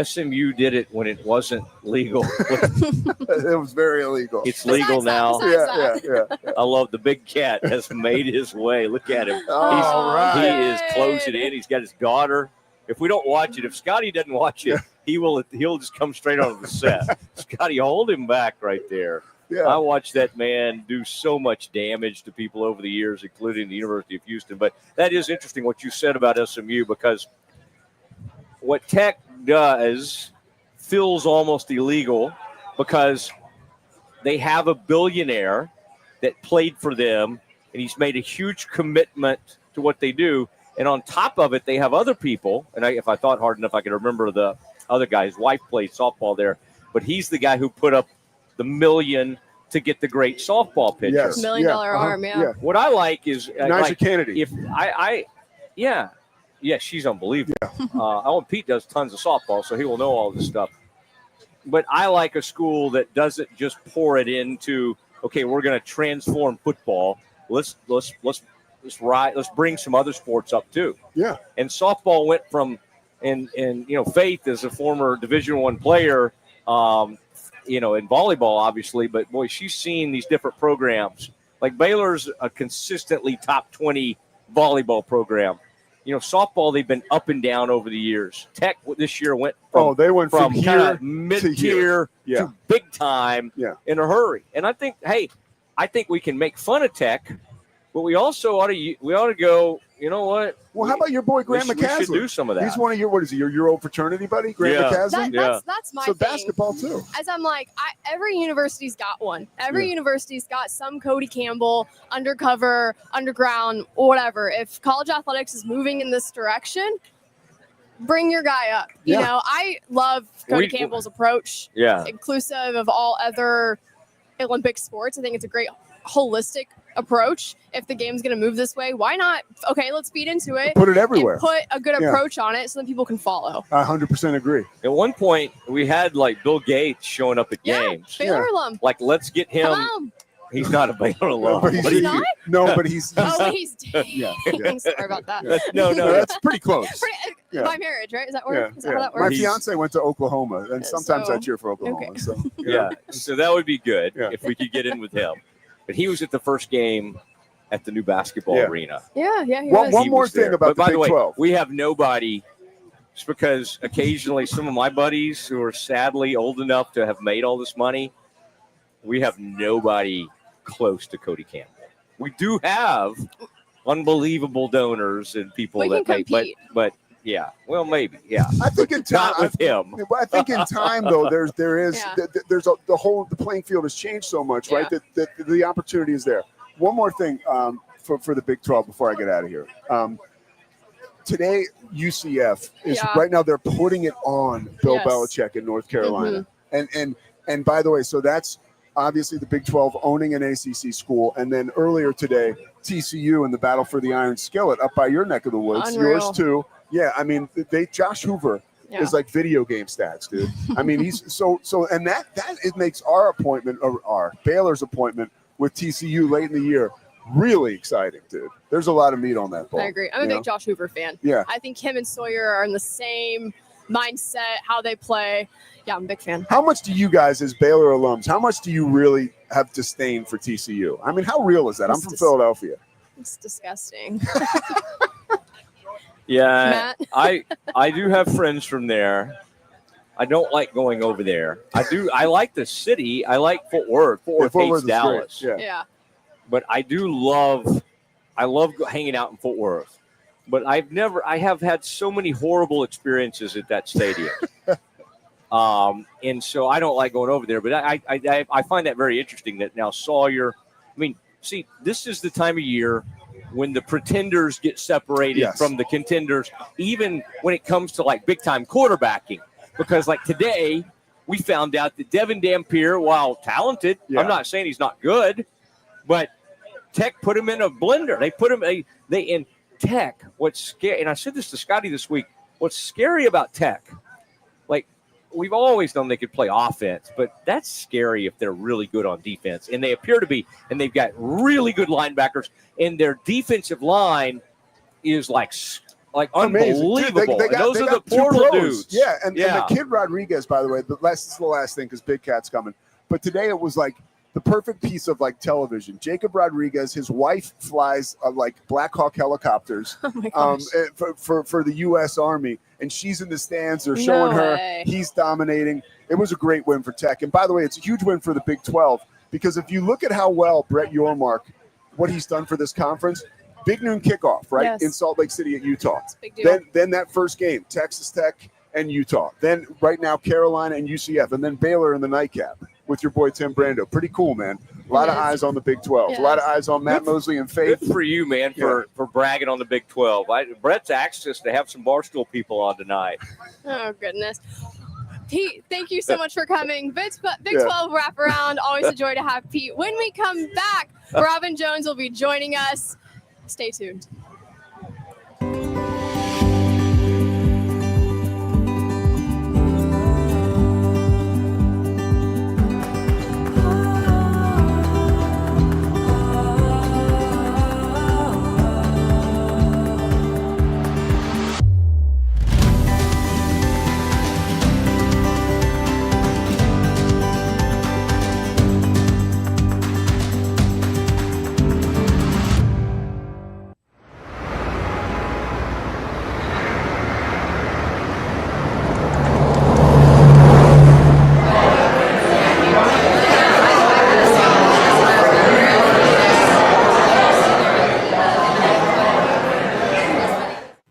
SMU did it when it wasn't legal. It was very illegal. It's legal now. Yeah. I love the Big Cat has made his way. Look at him. All right. He is closing in. He's got his daughter If we don't watch it, if Scotty doesn't watch it, he'll just come straight onto the set. Scotty, hold him back right there. Yeah. I watched that man do so much damage to people over the years, including the University of Houston. But that is interesting what you said about SMU, because what Tech does feels almost illegal, because they have a billionaire that played for them, and he's made a huge commitment to what they do. And on top of it, they have other people. And if I thought hard enough, I could remember the other guy. His wife played softball there, but he's the guy who put up the $1 million to get the great softball pitcher. Yes. $1 million arm, yeah. What I like is Nigel Kennedy. If she's unbelievable. Pete does tons of softball, so he will know all this stuff. But I like a school that doesn't just pour it into, okay, we're going to transform football. Let's bring some other sports up too. Yeah. And softball went from, and Faith is a former Division I player, in volleyball, obviously, but boy, she's seen these different programs. Like Baylor's a consistently top 20 volleyball program. Softball, they've been up and down over the years. Tech this year went from, they went from kind here of mid-tier to big time in a hurry. And I think we can make fun of Tech, but we also ought to go, you know what? Well, how about your boy Grant McCaslin? We should do some of that. He's one of your, what is he, your old fraternity buddy, Grant McCaslin? That's my thing. thing. Basketball too. As I'm like, every university's got one. Every university's got some Cody Campbell, undercover, underground, whatever. If college athletics is moving in this direction, bring your guy up. You know, I love Cody Campbell's approach. Yeah. Inclusive of all other Olympic sports. I think it's a great holistic approach. If the game's going to move this way, why not? Okay, let's feed into it. Put it everywhere. And put a good approach on it so that people can follow. I 100% agree. At one point, we had like Bill Gates showing up at games. Baylor alum. Like, let's get him. Come on. He's not a Baylor alum. But he's not? No, but he's he's sorry about that. No, that's pretty close. By marriage, right? Is that how that My works? fiance went to Oklahoma, and sometimes I cheer for Oklahoma. Okay. So so that would be good if we could get in with him. But he was at the first game at the new basketball arena. Yeah, he One was. more thing about the by Big the way, 12. we have nobody, just because occasionally some of my buddies who are sadly old enough to have made all this money, we have nobody close to Cody Campbell. We do have unbelievable donors and people We that can make, compete. but yeah, well, maybe, yeah. I think in time, Not with him. I think in time though, there's the playing field has changed so much, right? That the opportunity is there. One more thing for the Big 12 before I get out of here. Today, UCF is right now. They're putting it on Bill Belichick in North Carolina, and by the way, so that's obviously the Big 12 owning an ACC school, and then earlier today, TCU in the battle for the Iron Skillet up by your neck of the woods, Unreal. yours too. Yeah, I mean, Josh Hoover is like video game stats, dude. I mean, he's so, and that it makes our appointment, or our Baylor's appointment with TCU late in the year, really exciting, dude. There's a lot of meat on that ball. I agree. I'm a big Josh Hoover fan. Yeah. I think him and Sawyer are in the same mindset, how they play. Yeah, I'm a big fan. How much do you guys, as Baylor alums, how much do you really have disdain for TCU? I mean, how real is that? I'm from Philadelphia. It's disgusting. Yeah, Matt? I do have friends from there. I don't like going over there. I like the city. I like Fort Worth. Fort Worth hates Dallas. Yeah. But I love hanging out in Fort Worth. But I have had so many horrible experiences at that stadium. And so I don't like going over there. But I find that very interesting that now Sawyer, I mean, see, this is the time of year when the pretenders get separated from the contenders, even when it comes to like big time quarterbacking. Because like today, we found out that Devin Dampier, while talented, I'm not saying he's not good, but Tech put him in a blender. They put him in Tech. What's scary, and I said this to Scotty this week. What's scary about Tech? Like we've always known they could play offense, but that's scary if they're really good on defense, and they appear to be. And they've got really good linebackers, and their defensive line is like unbelievable. Dude, those they are the got two portal pros. dudes. Yeah, and the kid Rodriguez, by the way, this is the last thing because Big Cat's coming. But today it was like the perfect piece of like television. Jacob Rodriguez, his wife flies like Black Hawk helicopters for the U.S. Army, and she's in the stands. They're showing her. He's dominating. It was a great win for Tech. And by the way, it's a huge win for the Big 12 because if you look at how well Brett Yormark, what he's done for this conference, big noon kickoff, right, Yes. in Salt Lake City at Utah. Big deal. Then that first game, Texas Tech and Utah. Then right now Carolina and UCF, and then Baylor in the nightcap with your boy Tim Brando. Pretty cool, man. A lot of eyes on the Big 12. A lot of eyes on Matt Mosley and Faith. Good for you, man, for bragging on the Big 12. Brett's asked us to have some Barstool people on tonight. Oh, goodness. Pete, thank you so much for coming. Big 12 wraparound. Always a joy to have Pete. When we come back, Robin Jones will be joining us. Stay tuned.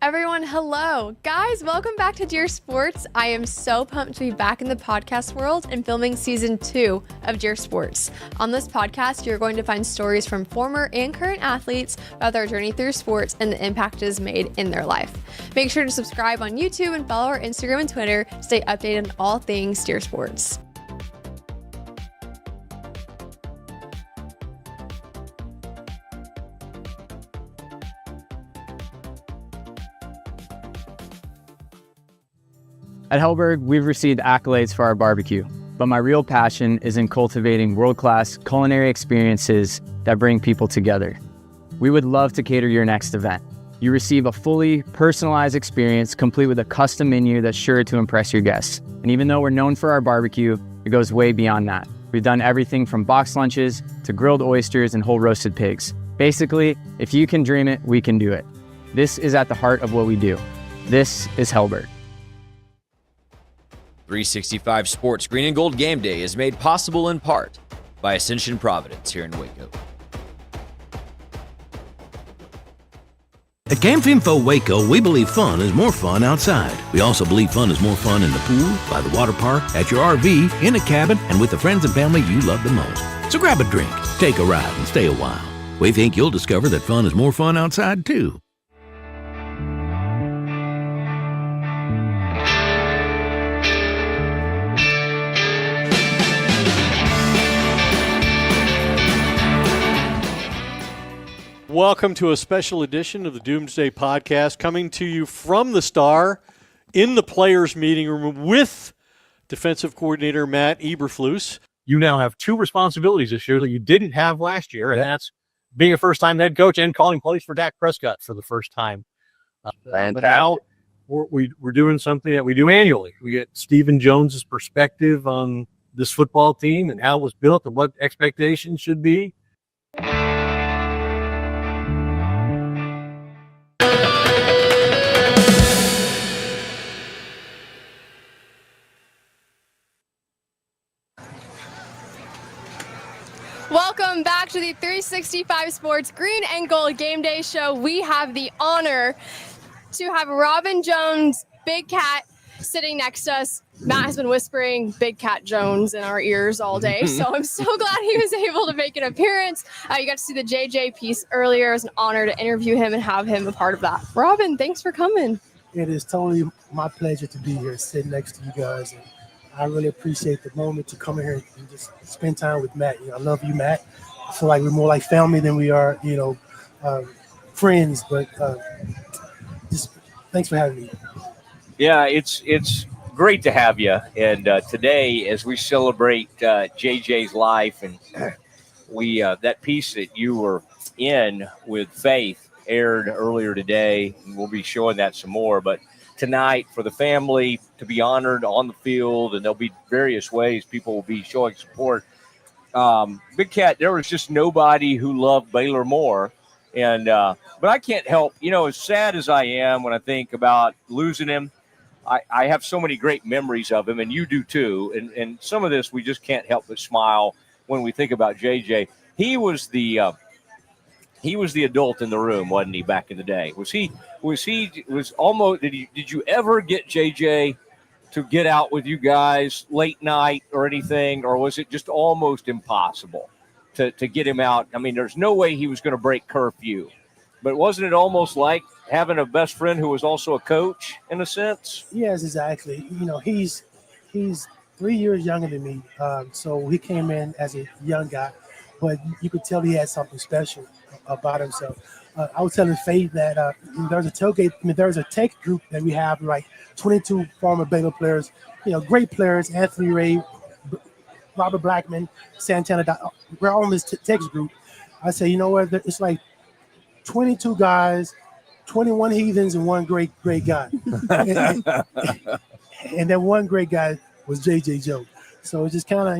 Everyone, hello. Guys, welcome back to Dear Sports. I am so pumped to be back in the podcast world and filming season 2 of Dear Sports. On this podcast, you're going to find stories from former and current athletes about their journey through sports and the impact it has made in their life. Make sure to subscribe on YouTube and follow our Instagram and Twitter to stay updated on all things Dear Sports. At Hellberg, we've received accolades for our barbecue, but my real passion is in cultivating world-class culinary experiences that bring people together. We would love to cater your next event. You receive a fully personalized experience complete with a custom menu that's sure to impress your guests. And even though we're known for our barbecue, it goes way beyond that. We've done everything from box lunches to grilled oysters and whole roasted pigs. Basically, if you can dream it, we can do it. This is at the heart of what we do. This is Hellberg. 365 Sports Green and Gold Game Day is made possible in part by Ascension Providence here in Waco. At CampFinfo Waco, we believe fun is more fun outside. We also believe fun is more fun in the pool, by the water park, at your RV, in a cabin, and with the friends and family you love the most. So grab a drink, take a ride, and stay a while. We think you'll discover that fun is more fun outside, too. Welcome to a special edition of the Doomsday Podcast, coming to you from the Star in the players' meeting room with defensive coordinator Matt Eberflus. You now have two responsibilities this year that you didn't have last year, and that's being a first-time head coach and calling plays for Dak Prescott for the first time. But now we're doing something that we do annually. We get Stephen Jones's perspective on this football team and how it was built and what expectations should be. Welcome back to the 365 Sports Green and Gold Game Day Show. We have the honor to have Robin Jones, Big Cat, sitting next to us. Matt has been whispering Big Cat Jones in our ears all day, so I'm so glad he was able to make an appearance. You got to see the JJ piece earlier. It was an honor to interview him and have him a part of that. Robin, thanks for coming. It is totally my pleasure to be here, sitting next to you guys. And I really appreciate the moment to come in here and just spend time with Matt. I love you, Matt. I feel like we're more like family than we are, friends. But just thanks for having me. Yeah, it's great to have you. And today, as we celebrate JJ's life, and we that piece that you were in with Faith aired earlier today, and we'll be showing that some more. But tonight, for the family to be honored on the field, and there'll be various ways people will be showing support. Big Cat, there was just nobody who loved Baylor more. And but I can't help, as sad as I am when I think about losing him, I have so many great memories of him, and you do too. And some of this we just can't help but smile when we think about JJ. He was the adult in the room, wasn't he? Back in the day, was almost. Did you ever get JJ to get out with you guys late night or anything, or was it just almost impossible to get him out? I mean, there's no way he was going to break curfew, but wasn't it almost like having a best friend who was also a coach in a sense? Yes, exactly. He's 3 years younger than me, so he came in as a young guy, but you could tell he had something special about himself. I was telling Faith that there's a tailgate. There's a tech group that we have, like 22 former Baylor players, great players, Anthony Ray, Robert Blackman, Santana. We're all in this text group. I say, you know what? It's like 22 guys, 21 heathens, and one great guy. and that one great guy was JJ Joe. So it's just kind of,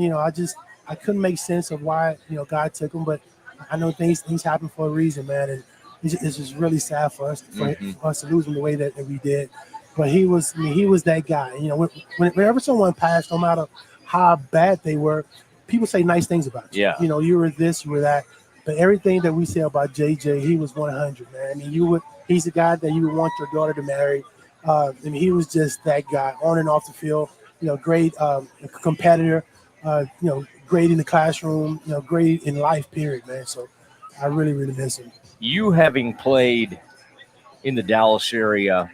I couldn't make sense of why, God took him, but I know things happen for a reason, man. And it's just really sad for us for us to lose him the way that we did. But he was that guy. Whenever someone passed, no matter how bad they were, people say nice things about you. Yeah. You were this, you were that. But everything that we say about JJ, he was 100, man. I mean, he's the guy that you would want your daughter to marry. He was just that guy on and off the field. Great competitor. Great in the classroom. Great in life. Period, man. So I really, really miss him. You having played in the Dallas area,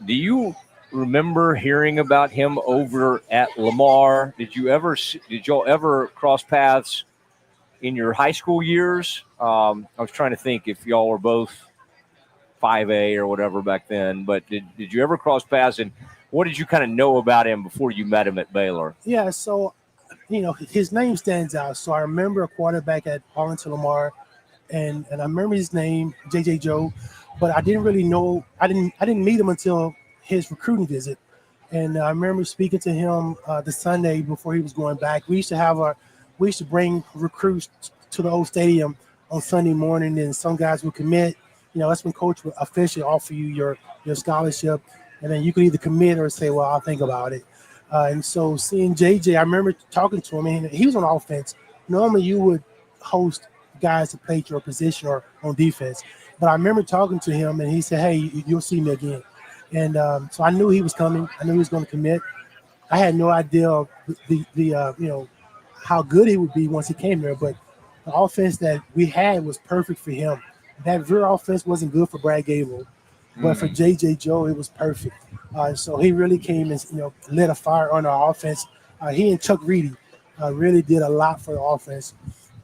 do you remember hearing about him over at Lamar? Did y'all ever cross paths in your high school years? I was trying to think if y'all were both 5A or whatever back then, but did you ever cross paths, and what did you kind of know about him before you met him at Baylor? Yeah, so his name stands out. So I remember a quarterback at Arlington Lamar, and I remember his name, JJ Joe, but I didn't really know. I didn't meet him until his recruiting visit, and I remember speaking to him the Sunday before he was going back. We used to bring recruits to the old stadium on Sunday morning, and some guys would commit. That's when coach would officially offer you your scholarship, and then you could either commit or say, well, I'll think about it. And so seeing JJ, I remember talking to him, and he was on offense. Normally you would host guys to play your position or on defense, but I remember talking to him, and he said, hey, you'll see me again. And so I knew he was coming. I knew he was going to commit. I had no idea the how good he would be once he came there, but the offense that we had was perfect for him. That Veer offense wasn't good for Brad Gable, but for JJ Joe, it was perfect. So he really came and lit a fire on our offense. He and Chuck Reedy really did a lot for the offense.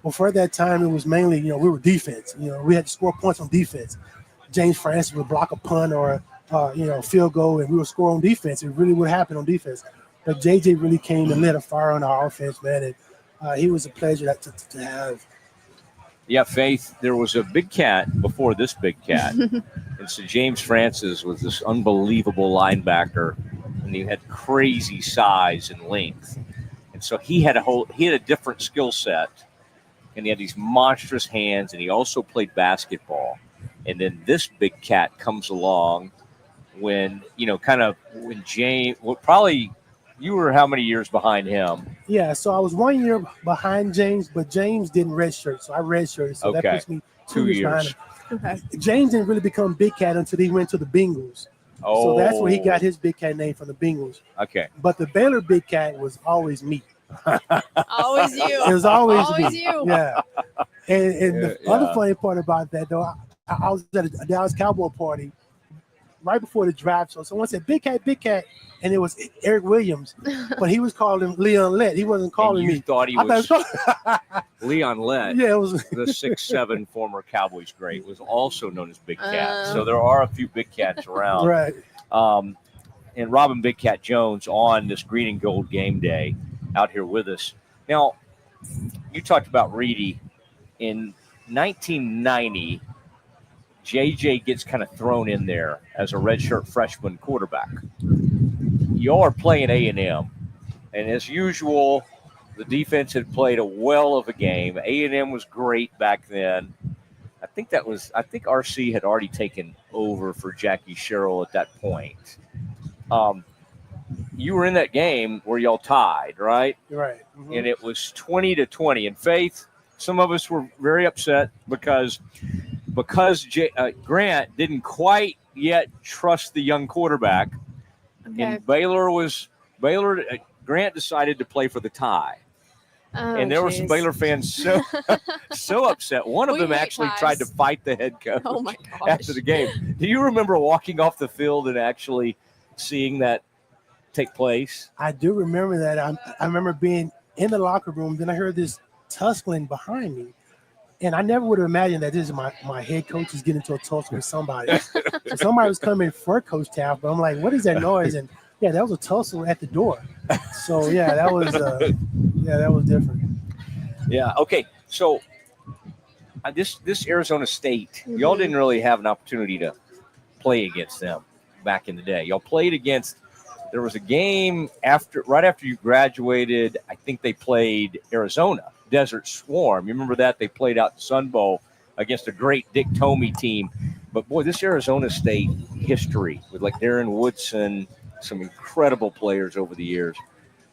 Before that time, it was mainly we were defense. We had to score points on defense. James Francis would block a punt or field goal, and we would score on defense. It really would happen on defense. But JJ really came and lit a fire on our offense, man. And he was a pleasure to have. Yeah, Faith, there was a big cat before this big cat. And so James Francis was this unbelievable linebacker, and he had crazy size and length. And so he had a different skill set, and he had these monstrous hands, and he also played basketball. And then this big cat comes along when James, probably you were how many years behind him? Yeah, so I was 1 year behind James, but James didn't redshirt, so I redshirted. So that puts me 2 years behind him. Okay. James didn't really become big cat until he went to the Bengals. Oh. So that's where he got his big cat name from, the Bengals. Okay. But the Baylor big cat was always me. Always you. It was always me. you. Yeah. And the other funny part about that, though, I was at a Dallas Cowboy party right before the draft. So someone said, big cat. And it was Eric Williams, but he was calling Leon Lett. He wasn't calling me. You thought he was Leon Lett. Yeah, it was the 6'7" former Cowboys great, was also known as Big Cat. So there are a few Big Cats around. Right. And Robin Big Cat Jones on this Green and Gold game day out here with us. Now, you talked about Reedy. In 1990, JJ gets kind of thrown in there as a redshirt freshman quarterback. Y'all are playing A&M, and as usual, The defense had played a well of a game. A&M was great back then. I think RC had already taken over for Jackie Sherrill at that point. You were in that game where y'all tied, right? Right. Mm-hmm. And it was 20-20. In Faith, some of us were very upset because Grant didn't quite yet trust the young quarterback. Okay. And Grant decided to play for the tie. Oh, And there were some Baylor fans so upset. One of them actually tried to fight the head coach after the game. Do you remember walking off the field and actually seeing that take place? I do remember that. I remember being in the locker room. Then I heard this tussling behind me. And I never would have imagined that this is my head coach is getting into a tussle with somebody. So somebody was coming for Coach Taft, but I'm like, what is that noise? And yeah, that was a tussle at the door. So yeah, that was different. Yeah. Okay. So this Arizona State, y'all didn't really have an opportunity to play against them back in the day. Y'all played against. There was a game right after you graduated. I think they played Arizona Desert Swarm. You remember that? They played out the Sun Bowl against a great Dick Tomey team. But boy, this Arizona State history with like Darren Woodson, some incredible players over the years.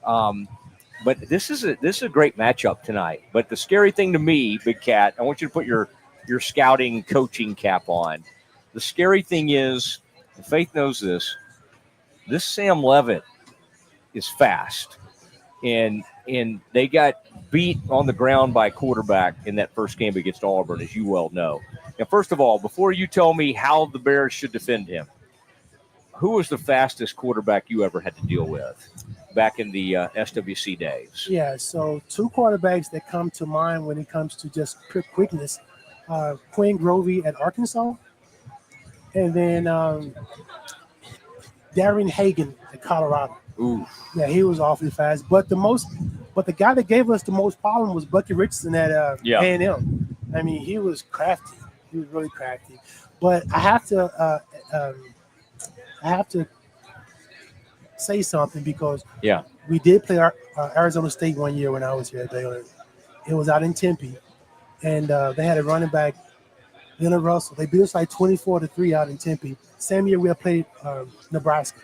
But this is a great matchup tonight. But the scary thing to me, Big Cat, I want you to put your scouting coaching cap on. The scary thing is, and Faith knows this Sam Levitt is fast. And they got beat on the ground by a quarterback in that first game against Auburn, as you well know. Now, first of all, before you tell me how the Bears should defend him, who was the fastest quarterback you ever had to deal with back in the SWC days? Yeah, so two quarterbacks that come to mind when it comes to just quickness, Quinn Grovey at Arkansas, and then Darren Hagan at Colorado. Ooh. Yeah, he was awfully fast. But the guy that gave us the most problem was Bucky Richardson at A&M. I mean, he was crafty. He was really crafty. But I have to say something because we did play Arizona State one year when I was here at Baylor. It was out in Tempe, and they had a running back, Leonard Russell. They beat us like 24-3 out in Tempe. Same year we had played Nebraska.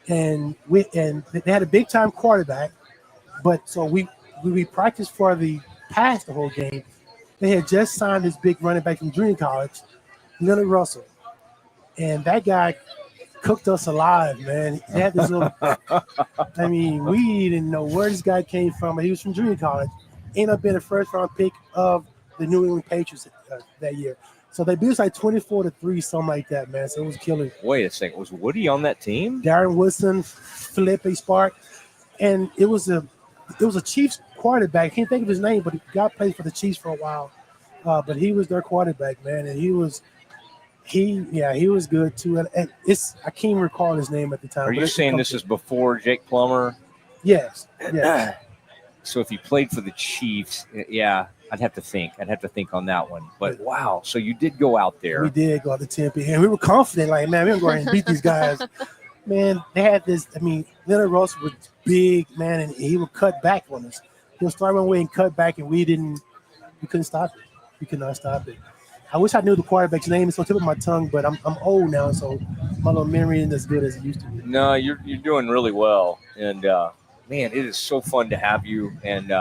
And they had a big time quarterback, but so we practiced for the pass the whole game. They had just signed this big running back from junior college, Leonard Russell, and that guy cooked us alive, man. He had this little. I mean, we didn't know where this guy came from, but he was from junior college. Ended up being a first round pick of the New England Patriots that year. So they beat us like 24-3, something like that, man. So it was killing. Wait a second. Was Woody on that team? Darren Woodson, Felipe Spark. And it was a Chiefs quarterback. I can't think of his name, but the guy played for the Chiefs for a while. But he was their quarterback, man. And he was good too. And I can't even recall his name at the time. Are you saying this is before Jake Plummer? Yes. So if he played for the Chiefs, I'd have to think on that one. But wow, so you did go out there. We did go out to Tempe, and we were confident, like, man, we're going to go ahead and beat these guys. Man, they had this. I mean, Leonard Russell was big, man, and he would cut back on us. He would start one way and cut back, and we couldn't stop it. We could not stop it. I wish I knew the quarterback's name. It's on the tip of my tongue, but I'm old now, so my little memory isn't as good as it used to be. No, you're doing really well, and man, it is so fun to have you. And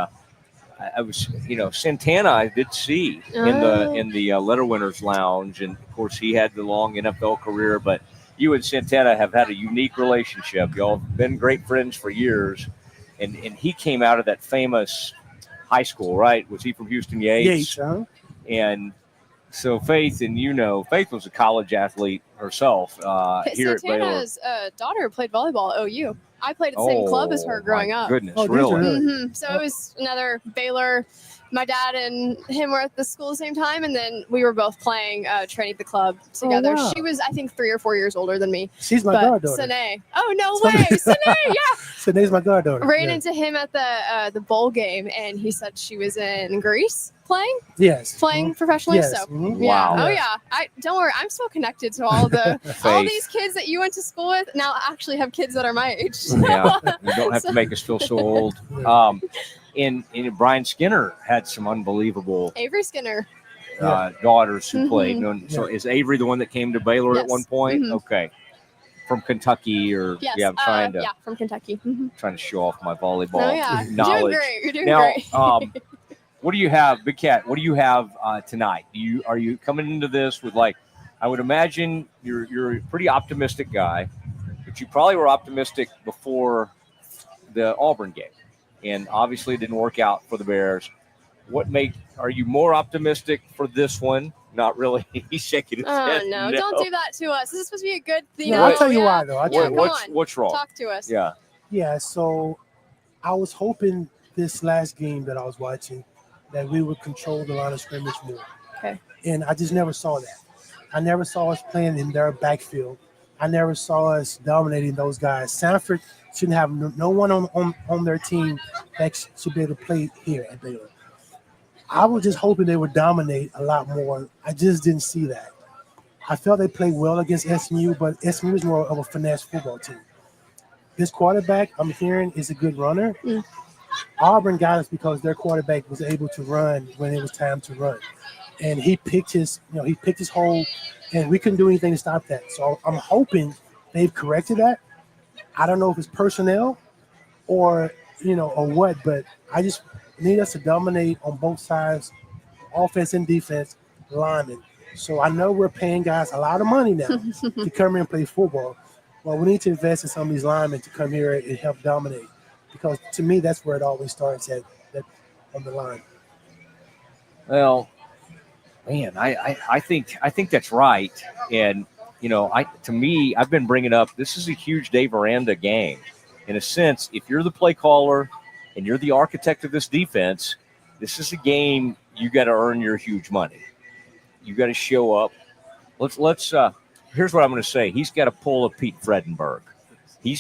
I was, Santana I did see in the Letter Winners Lounge, and of course he had the long NFL career, but you and Santana have had a unique relationship. Y'all have been great friends for years, and he came out of that famous high school, right? Was he from Houston Yates? Yates, huh? And so Faith, and Faith was a college athlete herself here at Baylor. Santana's daughter played volleyball at OU. I played at the same club as her growing up. Goodness, really? Mm-hmm. So it was another Baylor. My dad and him were at the school at the same time, and then we were both playing training at the club together. wow. She was, I think, 3 or 4 years older than me. She's my goddaughter. Sine. Oh, no way. Sine, yeah. Sine's my goddaughter. Ran into him at the bowl game, and he said she was in Greece playing. Yes. Playing professionally. Yes. So, Mhm. yeah. Wow. Oh, yeah. Don't worry. I'm still connected to all all these kids that you went to school with. Now I actually have kids that are my age. Yeah, you don't have to make us feel so old. And Brian Skinner had some unbelievable Avery Skinner. daughters who Mhm. played. So is Avery the one that came to Baylor at Yes. one point? Mhm. Okay. From Kentucky or Yes. I'm trying to from Kentucky. Mhm. trying to show off my volleyball Oh, yeah. You're doing knowledge. great. You're doing now, great. what do you have, Big Cat? What do you have tonight? Are you coming into this with I would imagine you're a pretty optimistic guy, but you probably were optimistic before the Auburn game, and obviously it didn't work out for the Bears. Are you more optimistic for this one? Not really. He's shaking his head. No, don't do that to us. This is supposed to be a good thing. No, I'll tell you why, though. What's wrong? Talk to us. Yeah. Yeah, so I was hoping this last game that I was watching that we would control the line of scrimmage more. Okay. And I just never saw that. I never saw us playing in their backfield. I never saw us dominating those guys. Sanford shouldn't have no one on their team that should be able to play here at Baylor. I was just hoping they would dominate a lot more. I just didn't see that. I felt they played well against SMU, but SMU is more of a finesse football team. This quarterback I'm hearing is a good runner. Auburn got us because their quarterback was able to run when it was time to run. And he picked his hole, and we couldn't do anything to stop that. So I'm hoping they've corrected that. I don't know if it's personnel or what, but I just need us to dominate on both sides, offense and defense, linemen. So I know we're paying guys a lot of money now to come here and play football. Well, we need to invest in some of these linemen to come here and help dominate, because to me that's where it always starts at on the line. Well, man, I think that's right. And to me, I've been bringing up, this is a huge Dave Aranda game. In a sense, if you're the play caller and you're the architect of this defense, this is a game you got to earn your huge money. You got to show up. Let's here's what I'm going to say. He's got to pull a Pete Fredenberg. He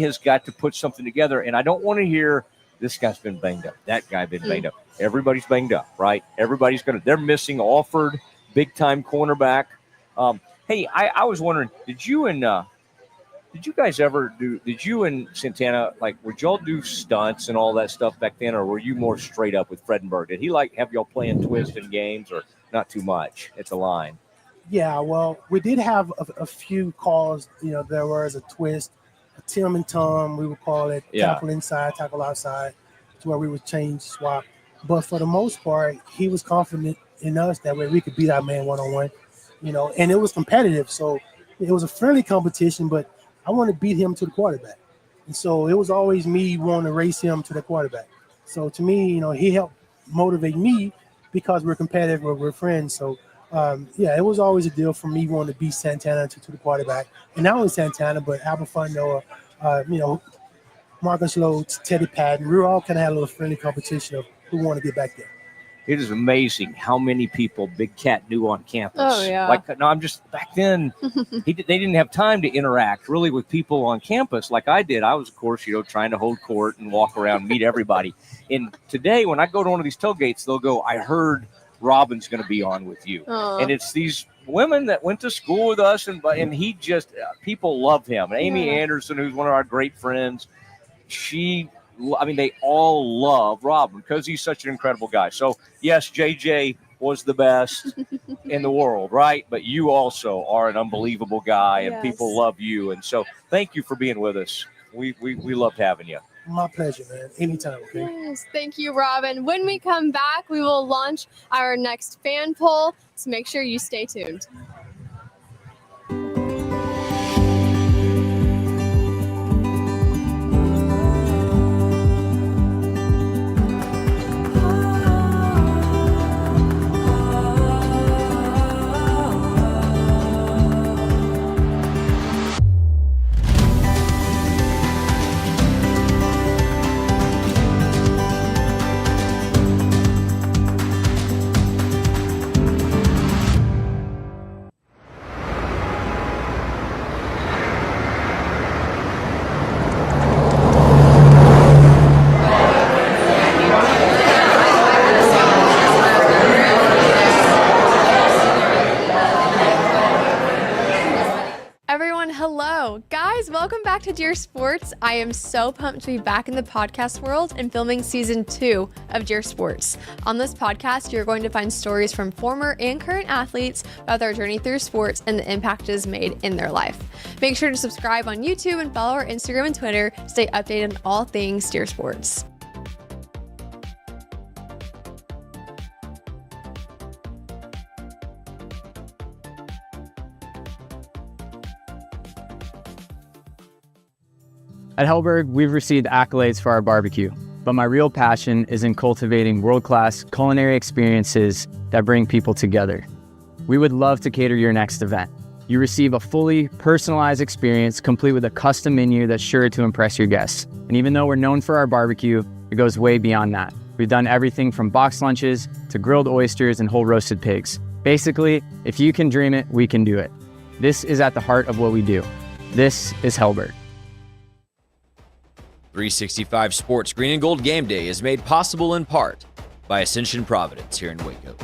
has got to put something together. And I don't want to hear this guy's been banged up, that guy been banged up. Everybody's banged up, right? They're missing Alford, big time cornerback. Hey, I was wondering, did you and Santana, would y'all do stunts and all that stuff back then, or were you more straight up with Fredenberg? Did he have y'all playing twist in games, or not too much? It's a line. Yeah, well, we did have a few calls. There was a twist, a Tim and Tom, we would call it, tackle inside, tackle outside, to where we would change, swap. But for the most part, he was confident in us that way we could beat our man one-on-one, and it was competitive. So it was a friendly competition, but I want to beat him to the quarterback. And so it was always me wanting to race him to the quarterback. So to me, he helped motivate me because we're competitive, we're friends. So, it was always a deal for me wanting to beat Santana to the quarterback. And not only Santana, but Aberfundo, Marcus Lodes, Teddy Patton. We were all kind of had a little friendly competition of who wanted to get back there. It is amazing how many people Big Cat knew on campus. Oh, yeah. I'm just back then, they didn't have time to interact really with people on campus like I did. I was, of course, trying to hold court and walk around, meet everybody. And today, when I go to one of these tailgates, they'll go, I heard Robin's going to be on with you. Aww. And it's these women that went to school with us, and he just, people love him. And Amy Anderson, who's one of our great friends, they all love Robin because he's such an incredible guy. So, yes, JJ was the best in the world, right? But you also are an unbelievable guy, and people love you. And so thank you for being with us. We loved having you. My pleasure, man. Anytime, okay? Yes, thank you, Robin. When we come back, we will launch our next fan poll, so make sure you stay tuned. back to Dear Sports. I am so pumped to be back in the podcast world and filming season 2 of Dear Sports. On this podcast, you're going to find stories from former and current athletes about their journey through sports and the impact it has made in their life. Make sure to subscribe on YouTube and follow our Instagram and Twitter to stay updated on all things Dear Sports. At Hellberg, we've received accolades for our barbecue, but my real passion is in cultivating world-class culinary experiences that bring people together. We would love to cater your next event. You receive a fully personalized experience complete with a custom menu that's sure to impress your guests. And even though we're known for our barbecue, it goes way beyond that. We've done everything from box lunches to grilled oysters and whole roasted pigs. Basically, if you can dream it, we can do it. This is at the heart of what we do. This is Hellberg. 365 Sports Green and Gold Game Day is made possible in part by Ascension Providence here in Waco.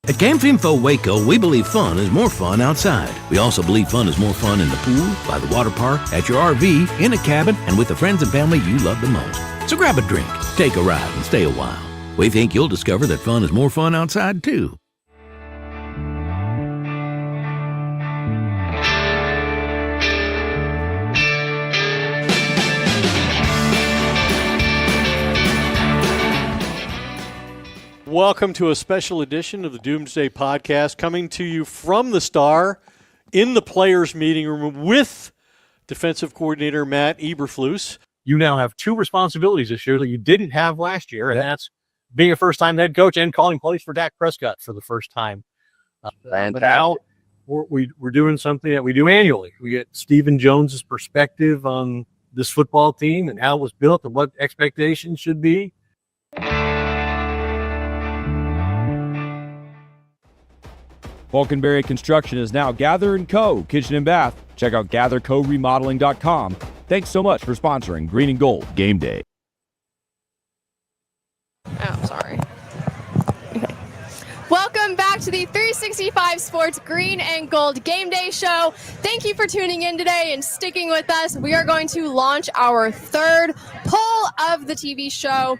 At Camp Info Waco, we believe fun is more fun outside. We also believe fun is more fun in the pool, by the water park, at your RV, in a cabin, and with the friends and family you love the most. So grab a drink, take a ride, and stay a while. We think you'll discover that fun is more fun outside, too. Welcome to a special edition of the Doomsday Podcast, coming to you from the Star in the players' meeting room with defensive coordinator Matt Eberflus. You now have two responsibilities this year that you didn't have last year, and that's being a first-time head coach and calling plays for Dak Prescott for the first time. But now we're doing something that we do annually. We get Stephen Jones's perspective on this football team and how it was built and what expectations should be. Falconberry Construction is now Gather & Co. Kitchen and Bath. Check out gathercoremodeling.com. Thanks so much for sponsoring Green and Gold Game Day. Oh, sorry. Okay. Welcome back to the 365 Sports Green and Gold Game Day Show. Thank you for tuning in today and sticking with us. We are going to launch our third poll of the TV show.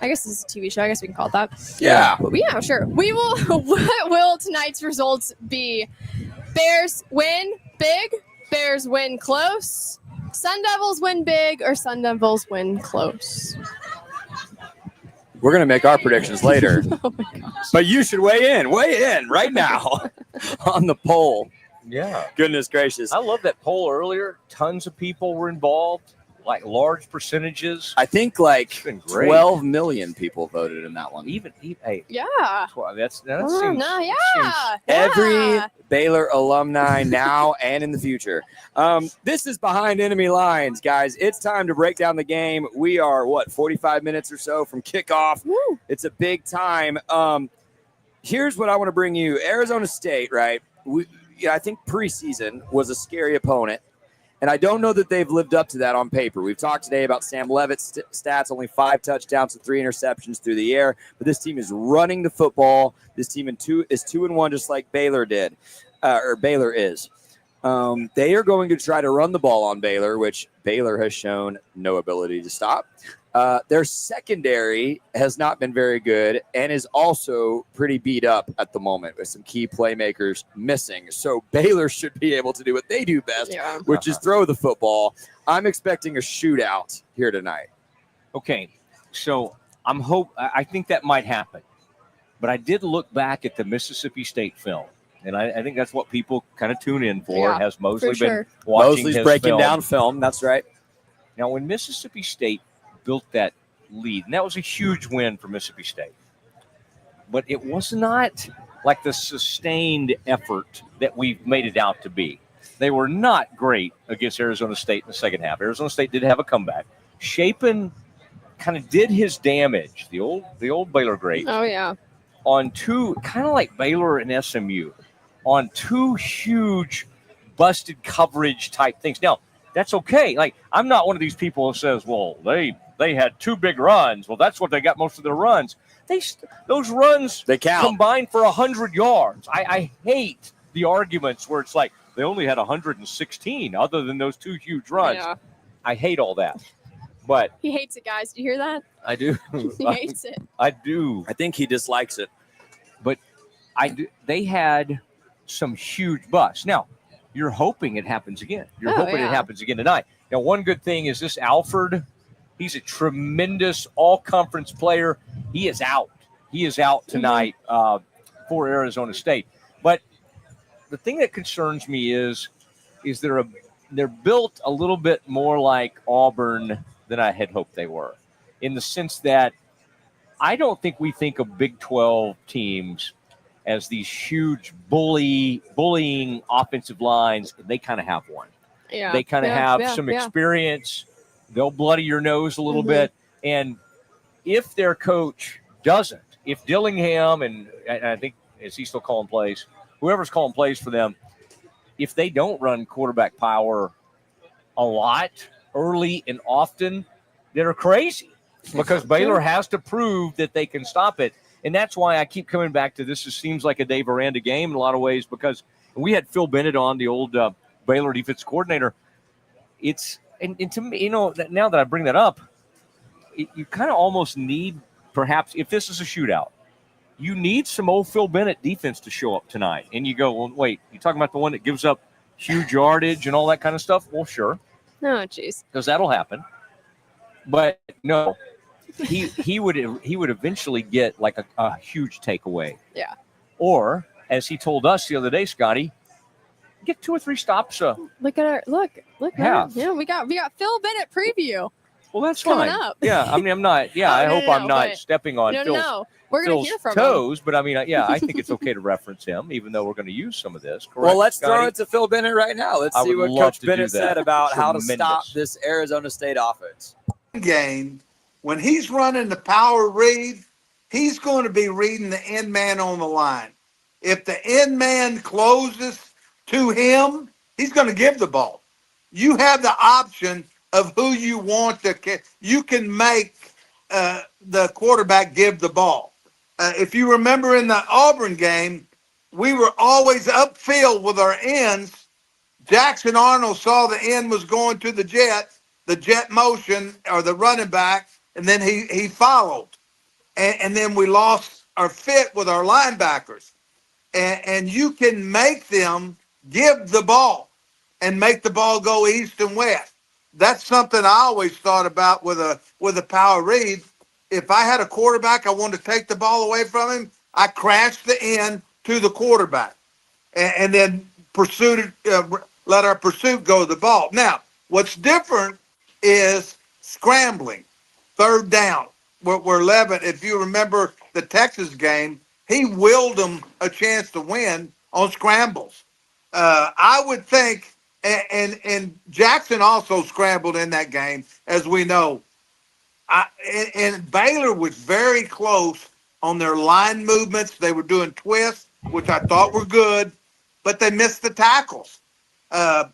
I guess this is a TV show. I guess we can call it that. Yeah. Yeah, sure. We will. What will tonight's results be? Bears win big. Bears win close. Sun Devils win big, or Sun Devils win close. We're going to make our predictions later. Oh my gosh. But you should weigh in right now on the poll. Yeah. Goodness gracious. I love that poll earlier. Tons of people were involved, like large percentages. I think like great. 12 million people voted in that one. Even hey, Yeah. 12, that Oh, seems, no, yeah. seems Every Baylor alumni now and in the future. This is Behind Enemy Lines, guys. It's time to break down the game. We are, 45 minutes or so from kickoff. Woo. It's a big time. Here's what I want to bring you. Arizona State, right? I think preseason was a scary opponent. And I don't know that they've lived up to that on paper. We've talked today about Sam Levitt's stats, only 5 touchdowns and 3 interceptions through the air. But this team is running the football. This team is 2-1, just like Baylor did, or Baylor is. They are going to try to run the ball on Baylor, which Baylor has shown no ability to stop. Their secondary has not been very good and is also pretty beat up at the moment with some key playmakers missing. So Baylor should be able to do what they do best, which is throw the football. I'm expecting a shootout here tonight. Okay, so I think that might happen. But I did look back at the Mississippi State film, and I think that's what people kind of tune in for. Has Mosley been watching Mosley's his breaking film. down film. That's right. Now, when Mississippi State built that lead, and that was a huge win for Mississippi State, but it was not like the sustained effort that we've made it out to be. They were not great against Arizona State in the second half. Arizona State did have a comeback. Shapen kind of did his damage, the old Baylor great. Oh, yeah. On two, kind of like Baylor and SMU, on two huge busted coverage type things. Now, that's okay. Like, I'm not one of these people who says, well, they had 2 big runs. Well, that's what they got most of their runs. Those runs they count. Combined for 100 yards. I hate the arguments where it's like, They only had 116 other than those 2 huge runs. Yeah. I hate all that. But He hates it, guys. Do you hear that? I do. He hates it. I do. I think he dislikes it. But they had some huge busts. Now, you're hoping it happens again. You're hoping it happens again tonight. Now, one good thing is this Alford, he's a tremendous all-conference player. He is out. He is out tonight for Arizona State. But the thing that concerns me is they're built a little bit more like Auburn than I had hoped they were, in the sense that I don't think we think of Big 12 teams as these huge bullying offensive lines. They kind of have one. Yeah. They kind of have some experience. They'll bloody your nose a little bit. And if their coach doesn't, if Dillingham and I think, is he still calling plays? Whoever's calling plays for them, if they don't run quarterback power a lot, early and often, they're crazy, because Baylor has to prove that they can stop it. And that's why I keep coming back to this. It seems like a Dave Aranda game in a lot of ways, because we had Phil Bennett on, the old Baylor defense coordinator. And to me, now that I bring that up, you kind of almost need, perhaps, if this is a shootout, you need some old Phil Bennett defense to show up tonight. And you go, well, wait, you're talking about the one that gives up huge yardage and all that kind of stuff? Well, sure. Oh, jeez. Because that'll happen. But no, he would eventually get like a huge takeaway. Yeah. Or, as he told us the other day, Scotty, get 2 or 3 stops. Look at our look. Yeah. Yeah, we got Phil Bennett preview. Well, that's coming fine. up. Yeah, I mean, I'm not. Yeah, I hope I'm not but- stepping on No, Phil's, no. We're gonna Phil's hear from him. toes. But I mean, I think it's okay to reference him, even though we're going to use some of this. Correct, Well, let's throw Scotty? it to Phil Bennett right now. Let's I see would what love Coach to do Bennett that. said about how to Tremendous. stop this Arizona State offense. Game, when he's running the power read, he's going to be reading the end man on the line. If the end man closes to him, he's going to give the ball. You have the option of who you want to. You can make the quarterback give the ball. If you remember in the Auburn game, we were always upfield with our ends. Jackson Arnold saw the end was going to the jet motion, or the running back, and then he followed. And then we lost our fit with our linebackers. And you can make them give the ball and make the ball go east and west. That's something I always thought about with a power read. If I had a quarterback, I wanted to take the ball away from him, I crashed the end to the quarterback and then let our pursuit go to the ball. Now, what's different is scrambling, third down. We're 11. If you remember the Texas game, he willed them a chance to win on scrambles. I would think, and Jackson also scrambled in that game, as we know. And Baylor was very close on their line movements. They were doing twists, which I thought were good, but they missed the tackles. I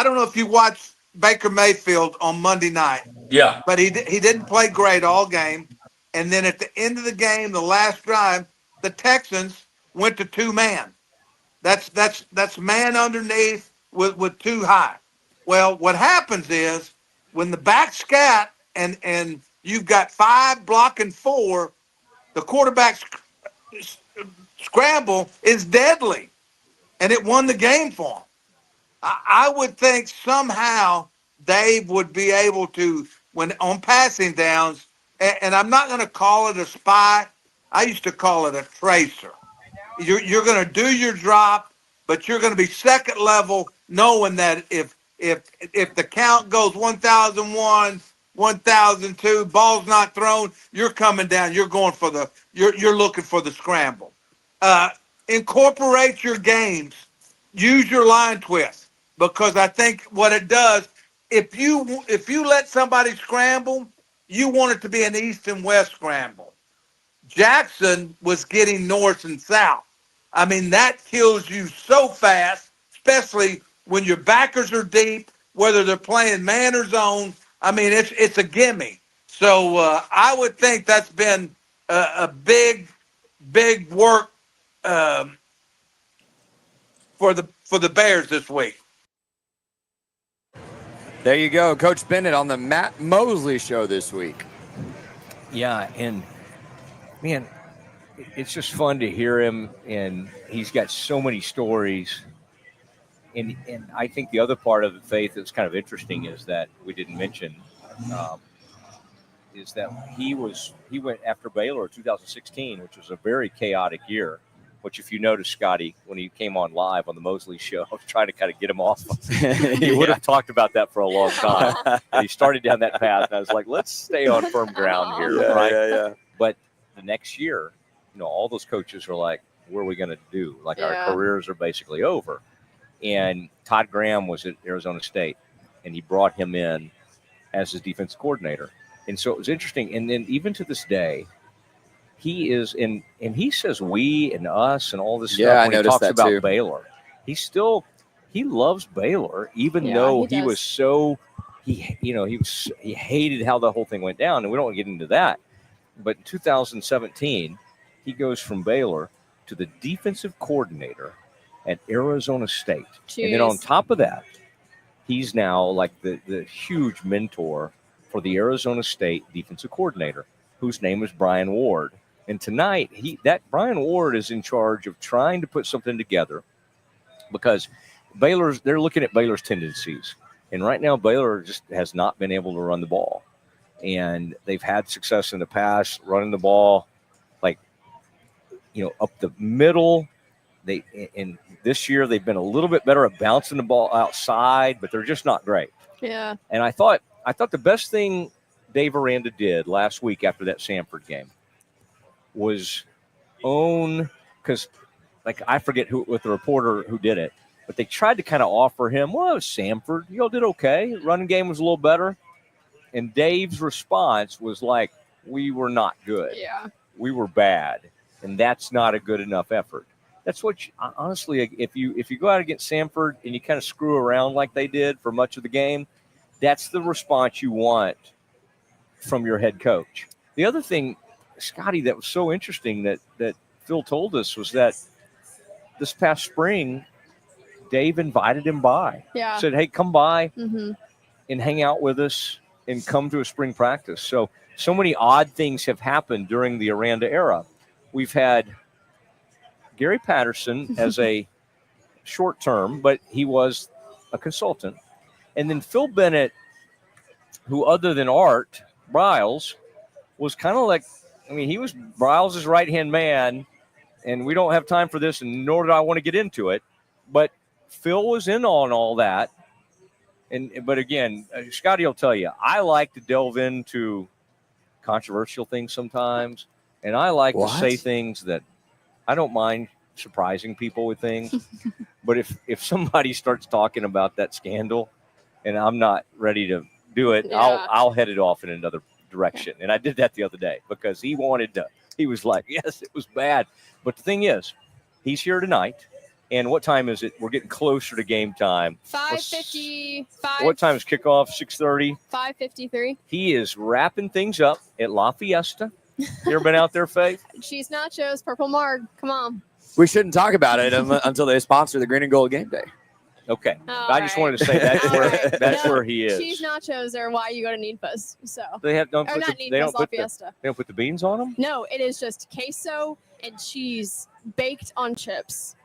don't know if you watched Baker Mayfield on Monday night. Yeah. But he didn't play great all game. And then at the end of the game, the last drive, the Texans went to 2-man. That's man underneath with 2 high. Well, what happens is when the back scat and you've got 5 blocking 4, the quarterback's scramble is deadly, and it won the game for him. I would think somehow Dave would be able to, when on passing downs, and I'm not going to call it a spy. I used to call it a tracer. You're going to do your drop, but you're going to be second level, knowing that if the count goes 1001, 1002, ball's not thrown, you're coming down. You're going for you're looking for the scramble. Incorporate your games. Use your line twist, because I think what it does, if you let somebody scramble, you want it to be an east and west scramble. Jackson was getting north and south. I mean, that kills you so fast, especially when your backers are deep, whether they're playing man or zone. I mean, it's a gimme. So I would think that's been a big work for for the Bears this week. There you go, Coach Bennett on the Matt Mosley Show this week. Yeah, and man, it's just fun to hear him, and he's got so many stories. And I think the other part of the Faith that's kind of interesting is that we didn't mention is that he went after Baylor in 2016, which was a very chaotic year. Which, if you notice, Scotty, when he came on live on the Mosley Show, I was trying to kind of get him off. He would have talked about that for a long time. And he started down that path, and I was like, let's stay on firm ground here. Yeah. But the next year, all those coaches are like, what are we going to do? Like, our careers are basically over. And Todd Graham was at Arizona State, and he brought him in as his defensive coordinator. And so it was interesting. And then even to this day, he is in, and he says we and us and all this stuff when he talks about too. Baylor. He loves Baylor, even though he was so he hated how the whole thing went down, and we don't want to get into that. But in 2017, he goes from Baylor to the defensive coordinator at Arizona State. Jeez. And then on top of that, he's now like the huge mentor for the Arizona State defensive coordinator, whose name is Brian Ward. And tonight, Brian Ward is in charge of trying to put something together because they're looking at Baylor's tendencies. And right now, Baylor just has not been able to run the ball. And they've had success in the past running the ball, up the middle. And this year, they've been a little bit better at bouncing the ball outside, but they're just not great. Yeah. And I thought the best thing Dave Aranda did last week after that Samford game was because I forget what the reporter who did it, but they tried to kind of offer him, well, it was Samford. You all did okay. Running game was a little better. And Dave's response was like, we were not good. Yeah. We were bad. And that's not a good enough effort. That's what, honestly, if you go out against Samford and you kind of screw around like they did for much of the game, that's the response you want from your head coach. The other thing, Scotty, that was so interesting that Phil told us was that this past spring, Dave invited him by. Yeah. Said, hey, come by Mm-hmm. and hang out with us and come to a spring practice. So many odd things have happened during the Aranda era. We've had Gary Patterson as a short term, but he was a consultant. And then Phil Bennett, who other than Art Briles, was kind of like, he was Briles' right-hand man, and we don't have time for this, and nor do I want to get into it. But Phil was in on all that. But again, Scotty will tell you, I like to delve into controversial things sometimes, and I like to say things that I don't mind surprising people with things. But if somebody starts talking about that scandal and I'm not ready to do it, I'll head it off in another direction. And I did that the other day because he was like, yes, it was bad. But the thing is, he's here tonight. And what time is it? We're getting closer to game time. 5:55. What time is kickoff? 6:30? 5:53. He is wrapping things up at La Fiesta. You ever been out there, Faith? Cheese nachos, purple marg. Come on. We shouldn't talk about it until they sponsor the Green and Gold Game Day. Okay. All I just wanted to say that's where he is. Cheese nachos are why you go to Needfus. So They don't or put not the, Needfus, they don't La put Fiesta. they don't put the beans on them? No, it is just queso and cheese baked on chips.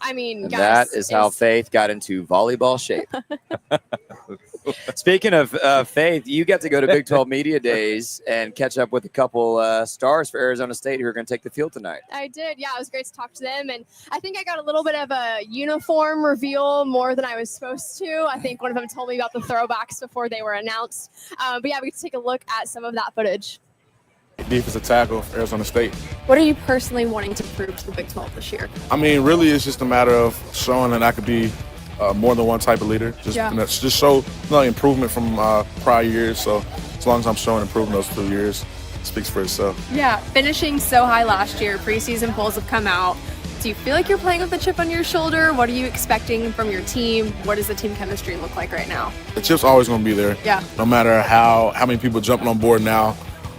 And guys, that is how Faith got into volleyball shape. Speaking of Faith, you got to go to Big 12 Media Days and catch up with a couple stars for Arizona State who are going to take the field tonight. I did. Yeah, it was great to talk to them. And I think I got a little bit of a uniform reveal more than I was supposed to. I think one of them told me about the throwbacks before they were announced. But yeah, we can take a look at some of that footage. Defensive tackle for Arizona State. What are you personally wanting to prove to the Big 12 this year? Really, it's just a matter of showing that I could be more than one type of leader. Just show improvement from prior years. So as long as I'm showing improvement those 2 years, it speaks for itself. Yeah, finishing so high last year, preseason polls have come out. Do you feel like you're playing with a chip on your shoulder? What are you expecting from your team? What does the team chemistry look like right now? The chip's always going to be there. Yeah. No matter how many people jumping on board now,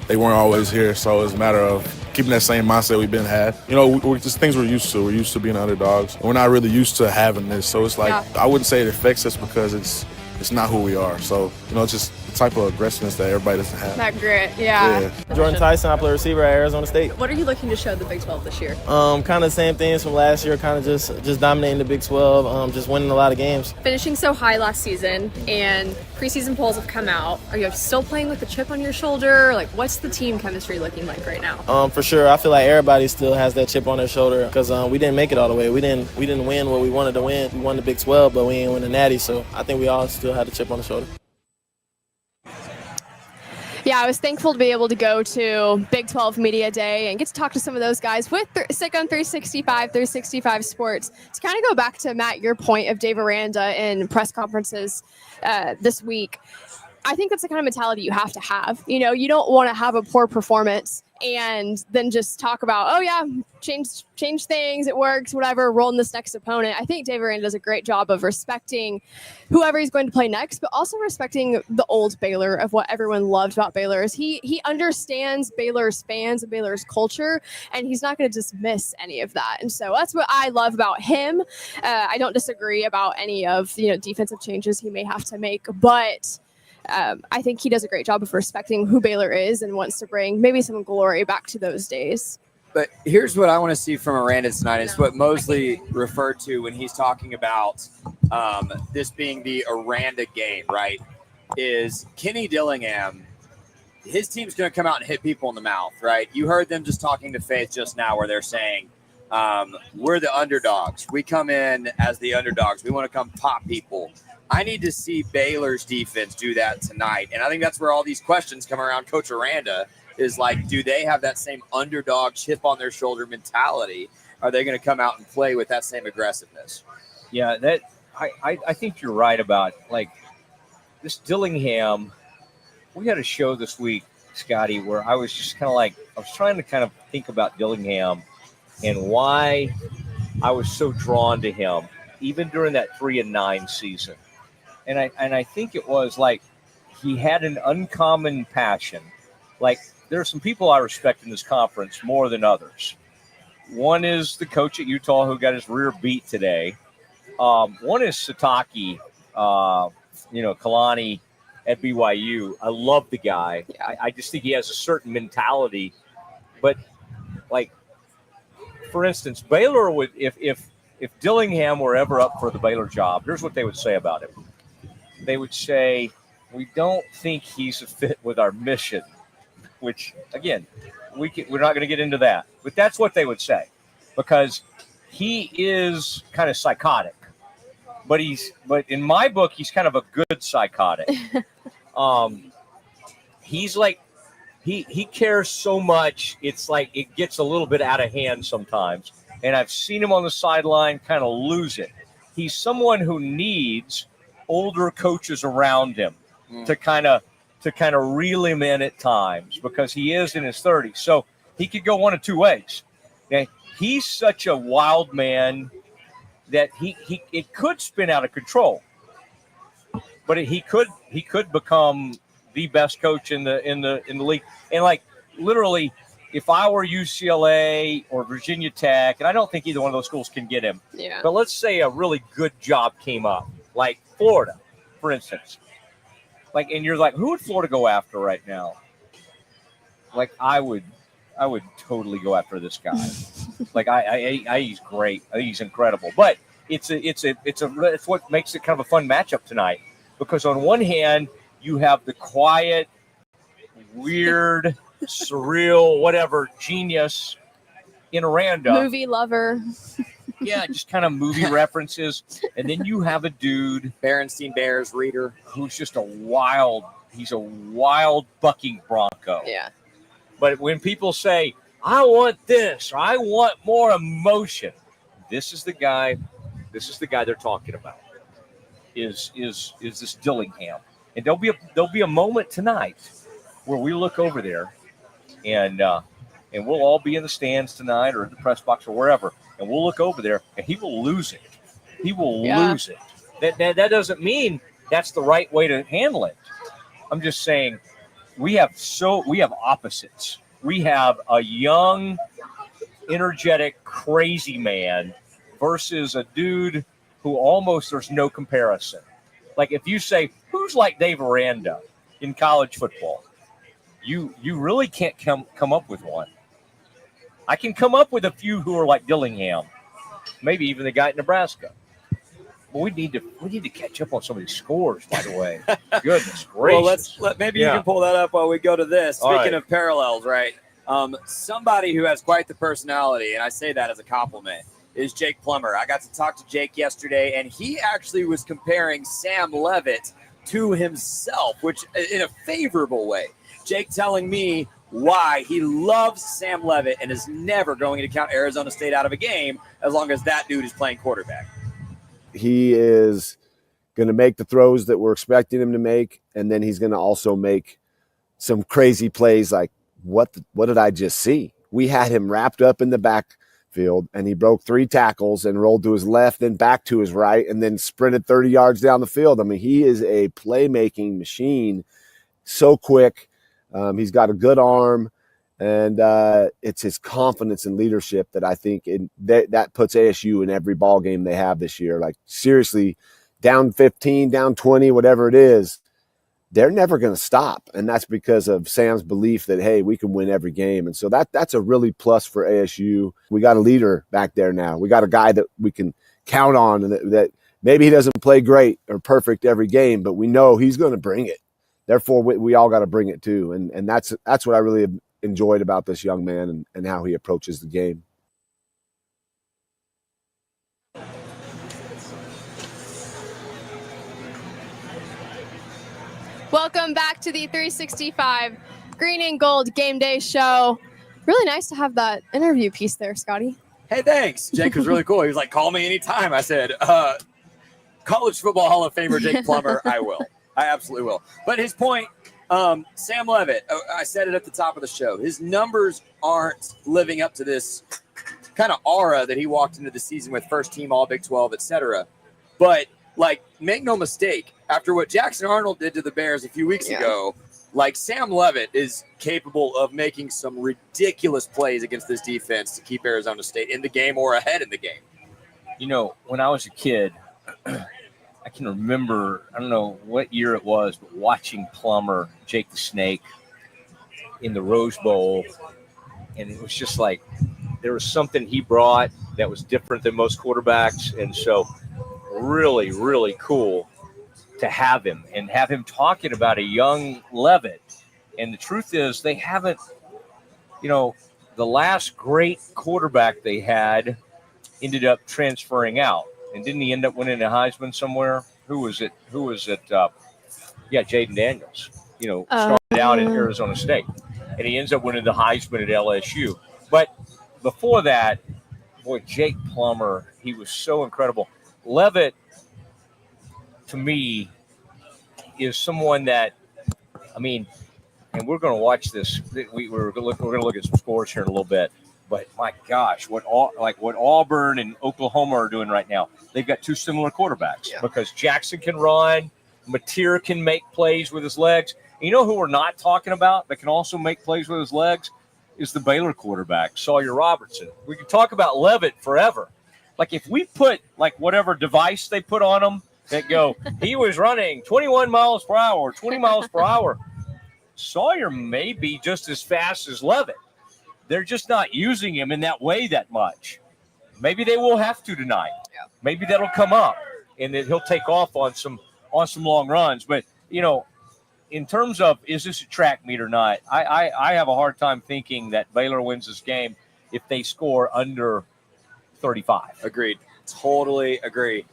they weren't always here. So it's a matter of keeping that same mindset we've been had. You know, we're just things we're used to. We're used to being underdogs. We're not really used to having this. So it's like, I wouldn't say it affects us because it's not who we are. So, you know, it's just the type of aggressiveness that everybody doesn't have. That grit, yeah. Jordan Tyson, I play receiver at Arizona State. What are you looking to show the Big 12 this year? Kind of the same things from last year, kind of just dominating the Big 12, just winning a lot of games. Finishing so high last season, and preseason polls have come out. Are you still playing with a chip on your shoulder? Like, what's the team chemistry looking like right now? For sure, I feel like everybody still has that chip on their shoulder because we didn't make it all the way. We didn't win what we wanted to win. We won the Big 12, but we didn't win the Natty. So I think we all still had the chip on the shoulder. Yeah, I was thankful to be able to go to Big 12 Media Day and get to talk to some of those guys with Sick on 365 Sports. To kind of go back to, Matt, your point of Dave Aranda in press conferences this week, I think that's the kind of mentality you have to have. You know, you don't want to have a poor performance and then just talk about, oh yeah, change things, it works, whatever, roll in this next opponent. I think Dave Aranda does a great job of respecting whoever he's going to play next, but also respecting the old Baylor of what everyone loved about Baylor. Is he understands Baylor's fans and Baylor's culture, and he's not going to dismiss any of that. And so that's what I love about him. I don't disagree about any of defensive changes he may have to make, but I think he does a great job of respecting who Baylor is and wants to bring maybe some glory back to those days. But here's what I want to see from Aranda tonight. It's what Mosley referred to when he's talking about this being the Aranda game, right? Is Kenny Dillingham, his team's going to come out and hit people in the mouth, right? You heard them just talking to Faith just now where they're saying, we're the underdogs. We come in as the underdogs. We want to come pop people. I need to see Baylor's defense do that tonight. And I think that's where all these questions come around Coach Aranda is like, do they have that same underdog chip on their shoulder mentality? Are they going to come out and play with that same aggressiveness? Yeah, I think you're right about, like, this Dillingham. We had a show this week, Scotty, where I was just kind of like, I was trying to kind of think about Dillingham and why I was so drawn to him, even during that 3-9 season. And I think it was like he had an uncommon passion. Like, there are some people I respect in this conference more than others. One is the coach at Utah who got his rear beat today. One is Sataki, Kalani at BYU. I love the guy. Yeah. I just think he has a certain mentality. But, like, for instance, Baylor would, if Dillingham were ever up for the Baylor job, here's what they would say about him. They would say, we don't think he's a fit with our mission, which, again, we're not going to get into that. But that's what they would say, because he is kind of psychotic. But in my book, he's kind of a good psychotic. He's like, he cares so much, it's like it gets a little bit out of hand sometimes. And I've seen him on the sideline kind of lose it. He's someone who needs older coaches around him to kind of reel him in at times, because he is in his 30s. So he could go one of two ways. Now, he's such a wild man that it could spin out of control, but he could become the best coach in the league. And, like, literally, if I were UCLA or Virginia Tech, and I don't think either one of those schools can get him, but let's say a really good job came up, like Florida, for instance. Like, and you're like, who would Florida go after right now? Like, I would totally go after this guy. Like, he's great. I think he's incredible. But it's what makes it kind of a fun matchup tonight, because on one hand you have the quiet, weird, surreal, whatever genius in Aranda, movie lover. Yeah, just kind of movie references. And then you have a dude, Berenstein Bears reader, who's just a wild bucking bronco. Yeah. But when people say, I want this, or I want more emotion, this is the guy they're talking about. Is this Dillingham. And there'll be a moment tonight where we look over there and we'll all be in the stands tonight or in the press box or wherever, and we'll look over there and he will lose it. He will lose it. That doesn't mean that's the right way to handle it. I'm just saying we have opposites. we have a young, energetic, crazy man versus a dude who almost there's no comparison. Like if you say, who's like Dave Aranda in college football, you really can't come up with one. I can come up with a few who are like Dillingham, maybe even the guy at Nebraska. But we need to catch up on some of these scores, by the way. Goodness gracious. Well, maybe you can pull that up while we go to this. All Speaking right. of parallels, right? Somebody who has quite the personality, and I say that as a compliment, is Jake Plummer. I got to talk to Jake yesterday, and he actually was comparing Sam Levitt to himself, which in a favorable way. Jake telling me why he loves Sam Levitt and is never going to count Arizona State out of a game as long as that dude is playing quarterback. He is going to make the throws that we're expecting him to make, and then he's going to also make some crazy plays like, what did I just see? We had him wrapped up in the backfield, and he broke 3 tackles and rolled to his left, then back to his right, and then sprinted 30 yards down the field. I mean, he is a playmaking machine, so quick. He's got a good arm, and it's his confidence and leadership that I think that puts ASU in every ball game they have this year. Like, seriously, down 15, down 20, whatever it is, they're never going to stop. And that's because of Sam's belief that, hey, we can win every game. And so that's a really plus for ASU. We got a leader back there now. We got a guy that we can count on, and that maybe he doesn't play great or perfect every game, but we know he's going to bring it. Therefore, we all got to bring it too. And that's what I really enjoyed about this young man and how he approaches the game. Welcome back to the 365 Green and Gold Game Day Show. Really nice to have that interview piece there, Scotty. Hey, thanks. Jake was really cool. He was like, call me anytime. I said, College Football Hall of Famer Jake Plummer, I will. I absolutely will. But his point, Sam Levitt, I said it at the top of the show, his numbers aren't living up to this kind of aura that he walked into the season with, first team All Big 12, etc. But, like, make no mistake, after what Jackson Arnold did to the Bears a few weeks ago, like, Sam Levitt is capable of making some ridiculous plays against this defense to keep Arizona State in the game or ahead in the game. You know, when I was a kid, I can remember, I don't know what year it was, but watching Plummer, Jake the Snake, in the Rose Bowl. And it was just like, there was something he brought that was different than most quarterbacks. And so really, really cool to have him and have him talking about a young Levitt. And the truth is they haven't, the last great quarterback they had ended up transferring out. And didn't he end up winning a Heisman somewhere? Who was it? Jaden Daniels, started out at Arizona State. And he ends up winning the Heisman at LSU. But before that, boy, Jake Plummer, he was so incredible. Levitt, to me, is someone that, and we're going to watch this. We're going to look at some scores here in a little bit. But my gosh, what Auburn and Oklahoma are doing right now, they've got 2 similar quarterbacks because Jackson can run, Mateer can make plays with his legs. And you know who we're not talking about that can also make plays with his legs is the Baylor quarterback, Sawyer Robertson. We can talk about Levitt forever. Like if we put whatever device they put on him that go, he was running 21 miles per hour, 20 miles per hour. Sawyer may be just as fast as Levitt. They're just not using him in that way that much. Maybe they will have to tonight. Maybe that'll come up, and then he'll take off on some long runs. But, in terms of is this a track meet or not, I have a hard time thinking that Baylor wins this game if they score under 35. Agreed. Totally agree.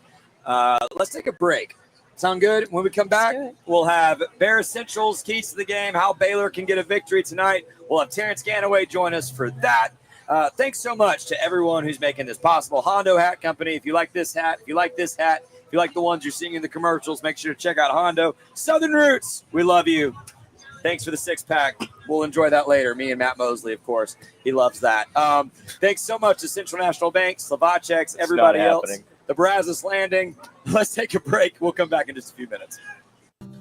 Let's take a break. Sound good? When we come back, we'll have Bear Essentials, keys to the game, how Baylor can get a victory tonight. We'll have Terrence Ganaway join us for that. Thanks so much to everyone who's making this possible. Hondo Hat Company, if you like this hat, if you like this hat, if you like the ones you're seeing in the commercials, make sure to check out Hondo. Southern Roots, we love you. Thanks for the 6-pack. We'll enjoy that later. Me and Matt Mosley, of course. He loves that. Thanks so much to Central National Bank, Slovacek's, everybody else. The Brazos Landing. Let's take a break. We'll come back in just a few minutes.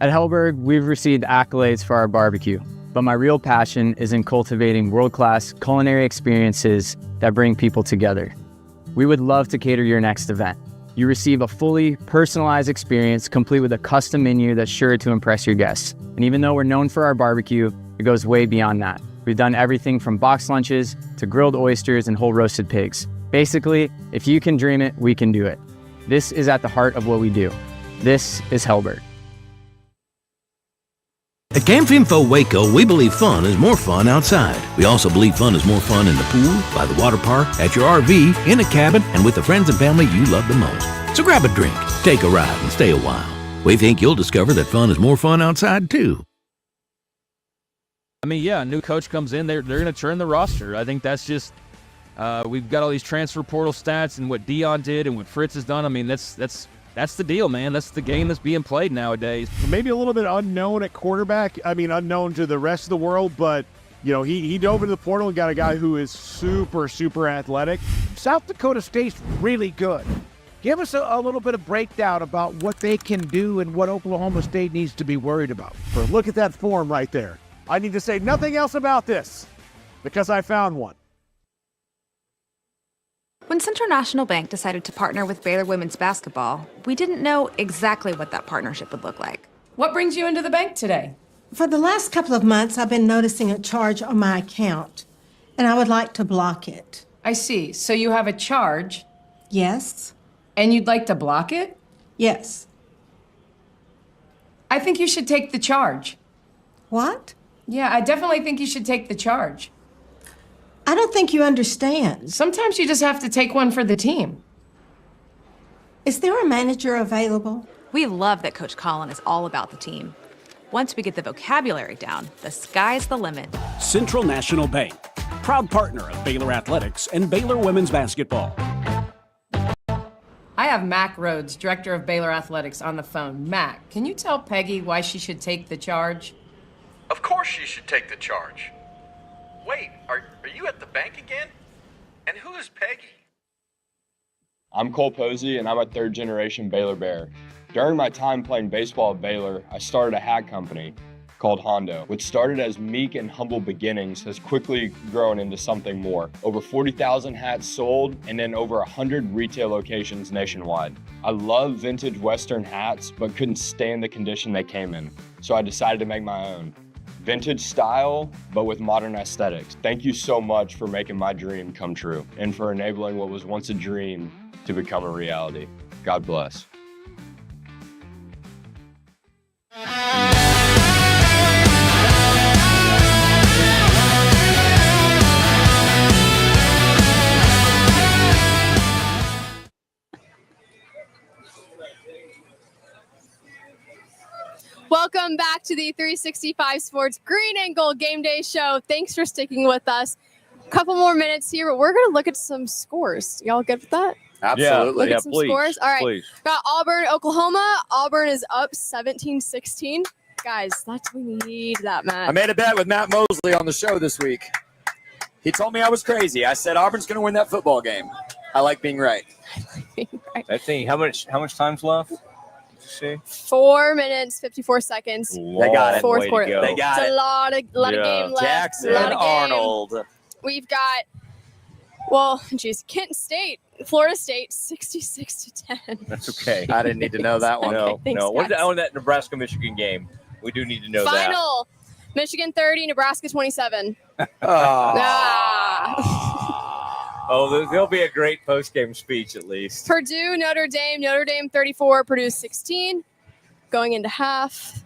At Hellberg, we've received accolades for our barbecue, but my real passion is in cultivating world-class culinary experiences that bring people together. We would love to cater your next event. You receive a fully personalized experience complete with a custom menu that's sure to impress your guests. And even though we're known for our barbecue, it goes way beyond that. We've done everything from box lunches to grilled oysters and whole roasted pigs. Basically, if you can dream it, we can do it. This is at the heart of what we do. This is Hellberg. At Camp Info Waco, we believe fun is more fun outside. We also believe fun is more fun in the pool, by the water park, at your RV, in a cabin, and with the friends and family you love the most. So grab a drink, take a ride, and stay a while. We think you'll discover that fun is more fun outside, too. I mean, yeah, a new coach comes in, they're going to churn the roster. I think that's just we've got all these transfer portal stats and what Dion did and what Fritz has done. I mean, that's the deal, man. That's the game that's being played nowadays. Maybe a little bit unknown at quarterback. I mean, unknown to the rest of the world, but, you know, he dove into the portal and got a guy who is super, super athletic. South Dakota State's really good. Give us a little bit of breakdown about what they can do and what Oklahoma State needs to be worried about. Look at that form right there. I need to say nothing else about this because I found one. When Central National Bank decided to partner with Baylor women's basketball, we didn't know exactly what that partnership would look like. What brings you into the bank today? For the last couple of months, I've been noticing a charge on my account, and I would like to block it. I see. So you have a charge? Yes. And you'd like to block it? Yes. I think you should take the charge. What? Yeah, I definitely think you should take the charge. I don't think you understand. Sometimes you just have to take one for the team. Is there a manager available? We love that Coach Collin is all about the team. Once we get the vocabulary down, the sky's the limit. Central National Bank, proud partner of Baylor Athletics and Baylor women's basketball. I have Mac Rhodes, director of Baylor Athletics, on the phone. Mac, can you tell Peggy why she should take the charge? Of course she should take the charge. Wait, are you at the bank again? And who is Peggy? I'm Cole Posey, and I'm a third-generation Baylor Bear. During my time playing baseball at Baylor, I started a hat company called Hondo, which started as meek and humble beginnings, has quickly grown into something more. Over 40,000 hats sold, and in over 100 retail locations nationwide. I love vintage Western hats, but couldn't stand the condition they came in, so I decided to make my own. Vintage style, but with modern aesthetics. Thank you so much for making my dream come true and for enabling what was once a dream to become a reality. God bless. Welcome back to the 365 Sports Green and Gold Game Day Show. Thanks for sticking with us. A couple more minutes here, but we're going to look at some scores. Y'all good with that? Absolutely. Look at some scores. All right. Got Auburn, Oklahoma. Auburn is up 17-16. Guys, we need that, Matt. I made a bet with Matt Mosley on the show this week. He told me I was crazy. I said Auburn's going to win that football game. I like being right. That thing, how much time's left? See? 4 minutes, 54 seconds. They got it. Fourth quarter. They got it's it. a lot of game left. Jackson a lot of game. Arnold. We've got, Kent State, Florida State, 66-10. That's okay. I didn't need to know that one. No, thanks, no. What guys. on that Nebraska-Michigan game? We do need to know that. Final, Michigan 30, Nebraska 27. Oh, there'll be a great post-game speech at least. Purdue, Notre Dame 34, Purdue 16. Going into half.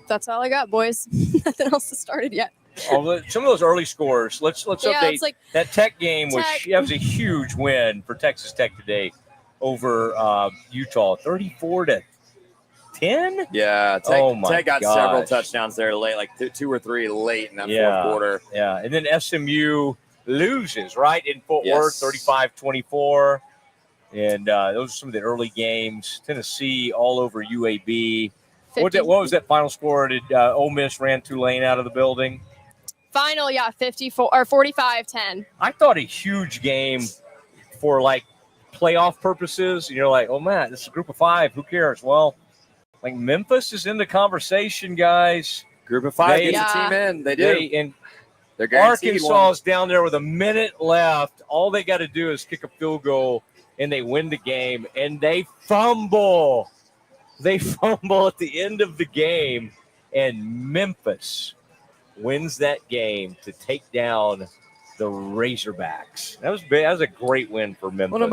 That's all I got, boys. Nothing else has started yet. Some of those early scores. Let's update. It's like that Tech game was Tech. that was a huge win for Texas Tech today over Utah, 34-10. Yeah, Tech got several touchdowns there late, like 2 or 3 late in that fourth quarter. Yeah, and then SMU loses, right, in Fort Worth, Yes. 35-24. And those are some of the early games. Tennessee all over UAB. What was that final score? Did Ole Miss ran Tulane out of the building? Final, 54 or 45-10. I thought a huge game for like playoff purposes. You're like, oh man, this is a group of 5. Who cares? Well, Like Memphis is in the conversation, guys. Group of 5 gets a team in. They do. And they're guaranteed Arkansas one. is down there with a minute left. All they got to do is kick a field goal, and they win the game. And they fumble. They fumble at the end of the game, and Memphis wins that game to take down the Razorbacks. That was big. That was a great win for Memphis. One of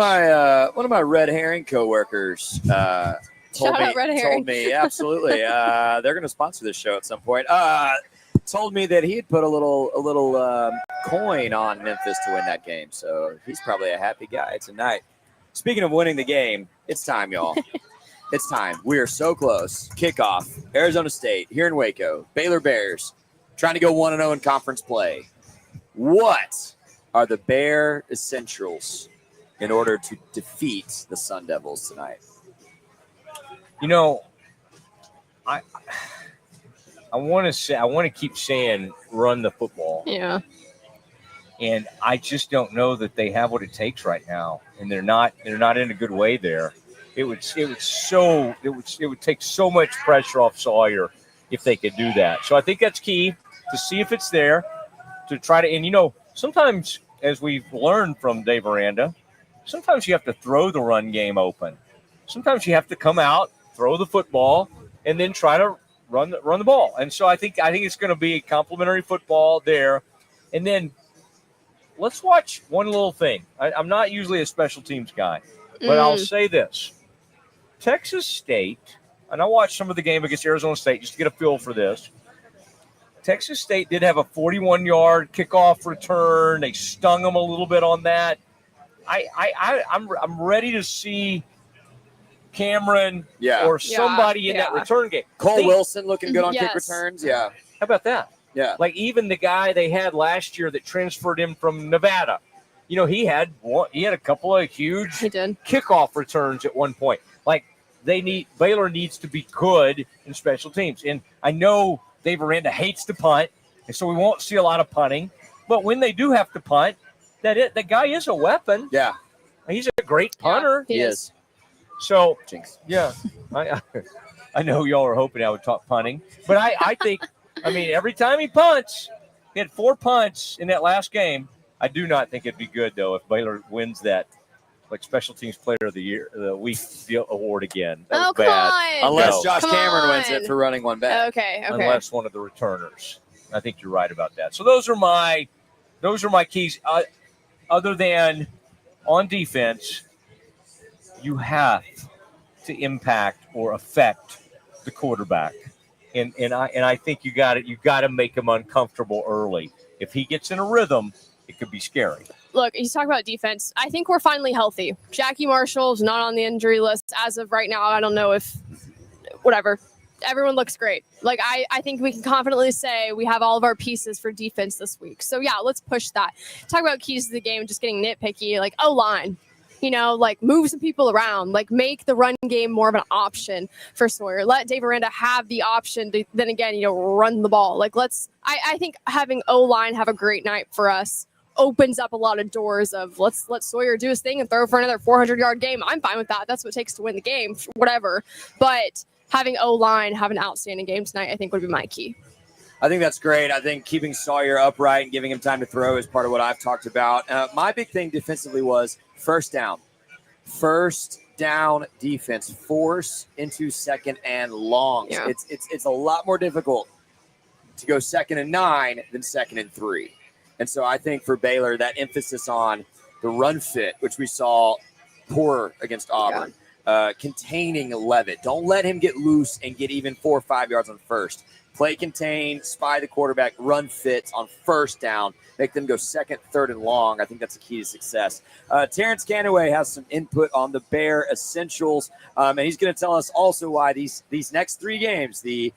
my red herring coworkers told me absolutely. They're going to sponsor this show at some point. Told me that he had put a little coin on Memphis to win that game. So he's probably a happy guy tonight. Speaking of winning the game, it's time, y'all. It's time. We are so close. Kickoff, Arizona State here in Waco. Baylor Bears trying to go 1-0 in conference play. What are the Bear essentials in order to defeat the Sun Devils tonight? You know, I want to keep saying run the football. Yeah. And I just don't know that they have what it takes right now, and they're not in a good way there. It would take so much pressure off Sawyer if they could do that. So I think that's key, to see if it's there, to try to. And sometimes, as we've learned from Dave Aranda, sometimes you have to throw the run game open. Sometimes you have to come out, throw the football, and then try to run the ball. And so I think it's going to be a complimentary football there. And then let's watch one little thing. I'm not usually a special teams guy, but I'll say this. Texas State, and I watched some of the game against Arizona State just to get a feel for this. Texas State did have a 41-yard kickoff return. They stung them a little bit on that. I'm ready to see Cameron or somebody in that return game. Cole Wilson looking good on kick returns. Yeah. How about that? Yeah. Like even the guy they had last year that transferred him from Nevada, he had a couple of huge kickoff returns at one point. Like Baylor needs to be good in special teams. And I know Dave Aranda hates to punt, and so we won't see a lot of punting. But when they do have to punt, that guy is a weapon. Yeah. He's a great punter. He is. So, yeah, I know y'all are hoping I would talk punting, but I think, every time he punts, he had 4 punts in that last game. I do not think it'd be good, though, if Baylor wins that, special teams player of the week award again. That was bad. Unless Josh Cameron wins it for running one back. Okay. Unless one of the returners. I think you're right about that. So those are my keys. Other than on defense, you have to impact or affect the quarterback. And I think you got to make him uncomfortable early. If he gets in a rhythm, it could be scary. Look, he's talking about defense. I think we're finally healthy. Jackie Marshall's not on the injury list as of right now. I don't know if whatever. Everyone looks great. I think we can confidently say we have all of our pieces for defense this week. So yeah, let's push that. Talk about keys to the game, just getting nitpicky, O-line. Move some people around, make the run game more of an option for Sawyer. Let Dave Aranda have the option to then again, run the ball. I think having O-line have a great night for us opens up a lot of doors of let's let Sawyer do his thing and throw for another 400-yard game. I'm fine with that. That's what it takes to win the game, whatever. But having O-line have an outstanding game tonight, I think would be my key. I think that's great. I think keeping Sawyer upright and giving him time to throw is part of what I've talked about. My big thing defensively was first down. First down defense. Force into second and long. Yeah. It's a lot more difficult to go 2nd and 9 than 2nd and 3. And so I think for Baylor, that emphasis on the run fit, which we saw poor against Auburn, containing Levitt. Don't let him get loose and get even 4 or 5 yards on first. Play contain, spy the quarterback, run fits on first down, make them go 2nd, 3rd, and long. I think that's a key to success. Terrence Canaway has some input on the Bear essentials, and he's going to tell us also why these next 3 games, the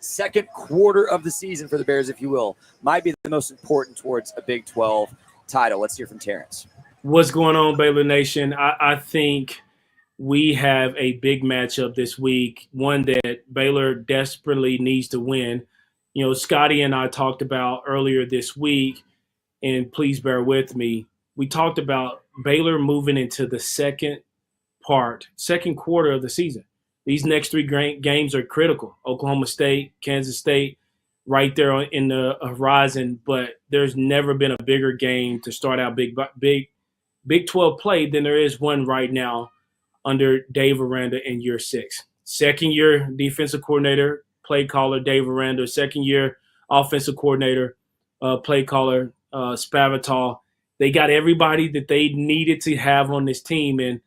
second quarter of the season for the Bears, if you will, might be the most important towards a Big 12 title. Let's hear from Terrence. What's going on, Baylor Nation? I think we have a big matchup this week, one that Baylor desperately needs to win. Scotty and I talked about earlier this week, and please bear with me. We talked about Baylor moving into the second quarter of the season. These next three games are critical. Oklahoma State, Kansas State, right there in the horizon. But there's never been a bigger game to start out Big 12 play than there is one right now under Dave Aranda in year 6. Second-year defensive coordinator, play caller Dave Aranda. Second-year offensive coordinator, play caller Spavital. They got everybody that they needed to have on this team, and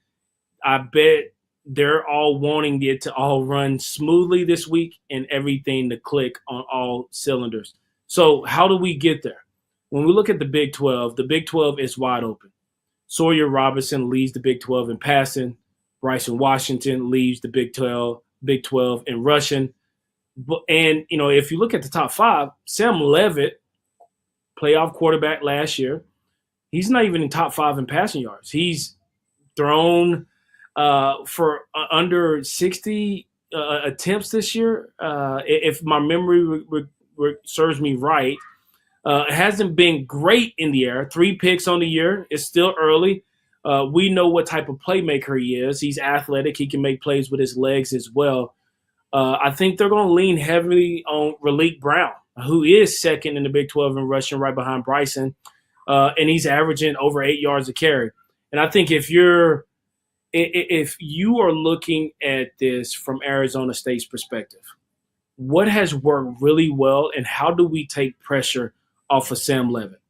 I bet they're all wanting it to all run smoothly this week and everything to click on all cylinders. So how do we get there? When we look at the Big 12 is wide open. Sawyer Robertson leads the Big 12 in passing. Bryson Washington leads the Big 12 in rushing. And, if you look at the top 5, Sam Leavitt, playoff quarterback last year, he's not even in top 5 in passing yards. He's thrown for under 60 attempts this year. If my memory serves me right, it hasn't been great in the air. 3 picks on the year. It's still early. We know what type of playmaker he is. He's athletic. He can make plays with his legs as well. I think they're going to lean heavily on Raleek Brown, who is second in the Big 12 in rushing right behind Bryson, and he's averaging over 8 yards a carry. And I think if you are looking at this from Arizona State's perspective, what has worked really well and how do we take pressure off of Sam Leavitt?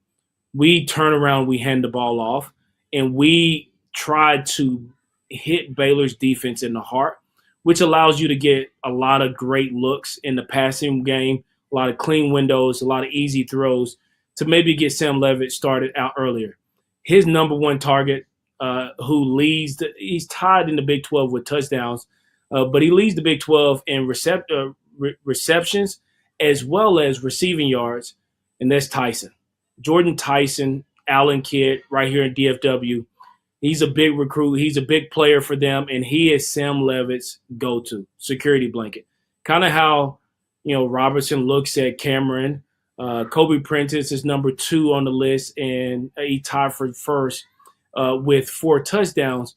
We turn around, we hand the ball off, and we try to hit Baylor's defense in the heart, which allows you to get a lot of great looks in the passing game, a lot of clean windows, a lot of easy throws to maybe get Sam Leavitt started out earlier. His number one target, who leads, he's tied in the Big 12 with touchdowns, but he leads the Big 12 in receptions as well as receiving yards, and that's Tyson. Jordan Tyson, Allen kid, right here in DFW. He's a big recruit. He's a big player for them, and he is Sam Leavitt's go-to security blanket. Kind of how, Robertson looks at Cameron. Kobe Prentice is number 2 on the list, and he tied for first with 4 touchdowns.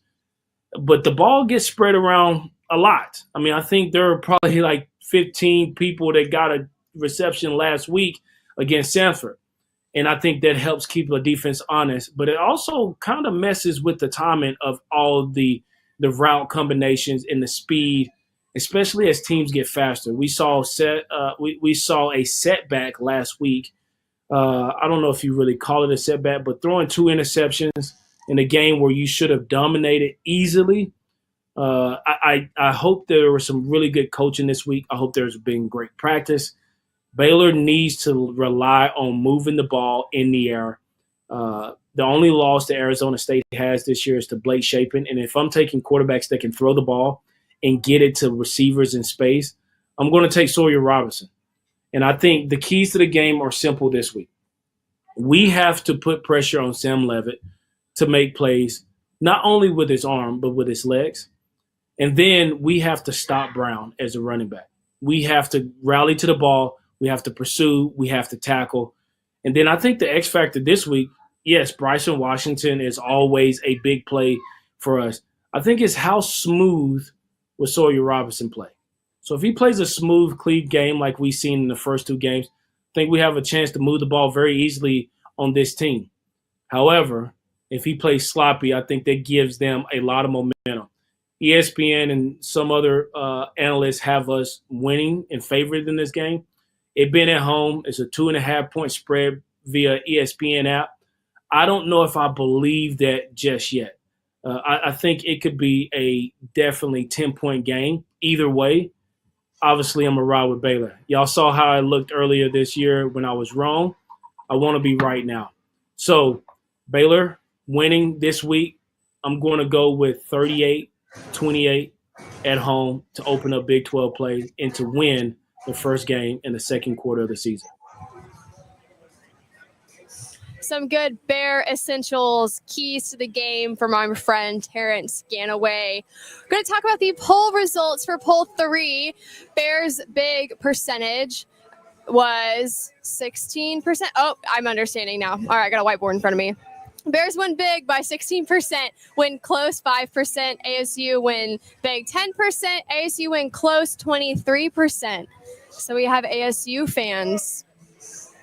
But the ball gets spread around a lot. I mean, I think there are probably like 15 people that got a reception last week against Sanford. And I think that helps keep the defense honest. But it also kind of messes with the timing of all of the route combinations and the speed, especially as teams get faster. We saw a setback last week. I don't know if you really call it a setback, but throwing 2 interceptions in a game where you should have dominated easily. I hope there was some really good coaching this week. I hope there's been great practice. Baylor needs to rely on moving the ball in the air. The only loss that Arizona State has this year is to Blake Shapen. And if I'm taking quarterbacks that can throw the ball and get it to receivers in space, I'm going to take Sawyer Robertson. And I think the keys to the game are simple this week. We have to put pressure on Sam Leavitt to make plays, not only with his arm, but with his legs. And then we have to stop Brown as a running back. We have to rally to the ball. We have to pursue. We have to tackle. And then I think the X factor this week, yes, Bryson Washington is always a big play for us. I think it's how smooth will Sawyer Robertson play. So if he plays a smooth, clean game like we've seen in the first 2 games, I think we have a chance to move the ball very easily on this team. However, if he plays sloppy, I think that gives them a lot of momentum. ESPN and some other analysts have us winning and favored in this game. It being at home, it's a 2.5-point spread via ESPN app. I don't know if I believe that just yet. I think it could be a definitely 10-point game. Either way, obviously I'm going to ride with Baylor. Y'all saw how I looked earlier this year when I was wrong. I want to be right now. So Baylor winning this week, I'm going to go with 38-28 at home to open up Big 12 play and to win the first game in the second quarter of the season. Some good Bear essentials, keys to the game from my friend Terrence Ganaway. We're going to talk about the poll results for poll 3. Bears' big percentage was 16%. Oh, I'm understanding now. All right, I got a whiteboard in front of me. Bears win big by 16%, win close 5%. ASU win big 10%. ASU win close 23%. So we have ASU fans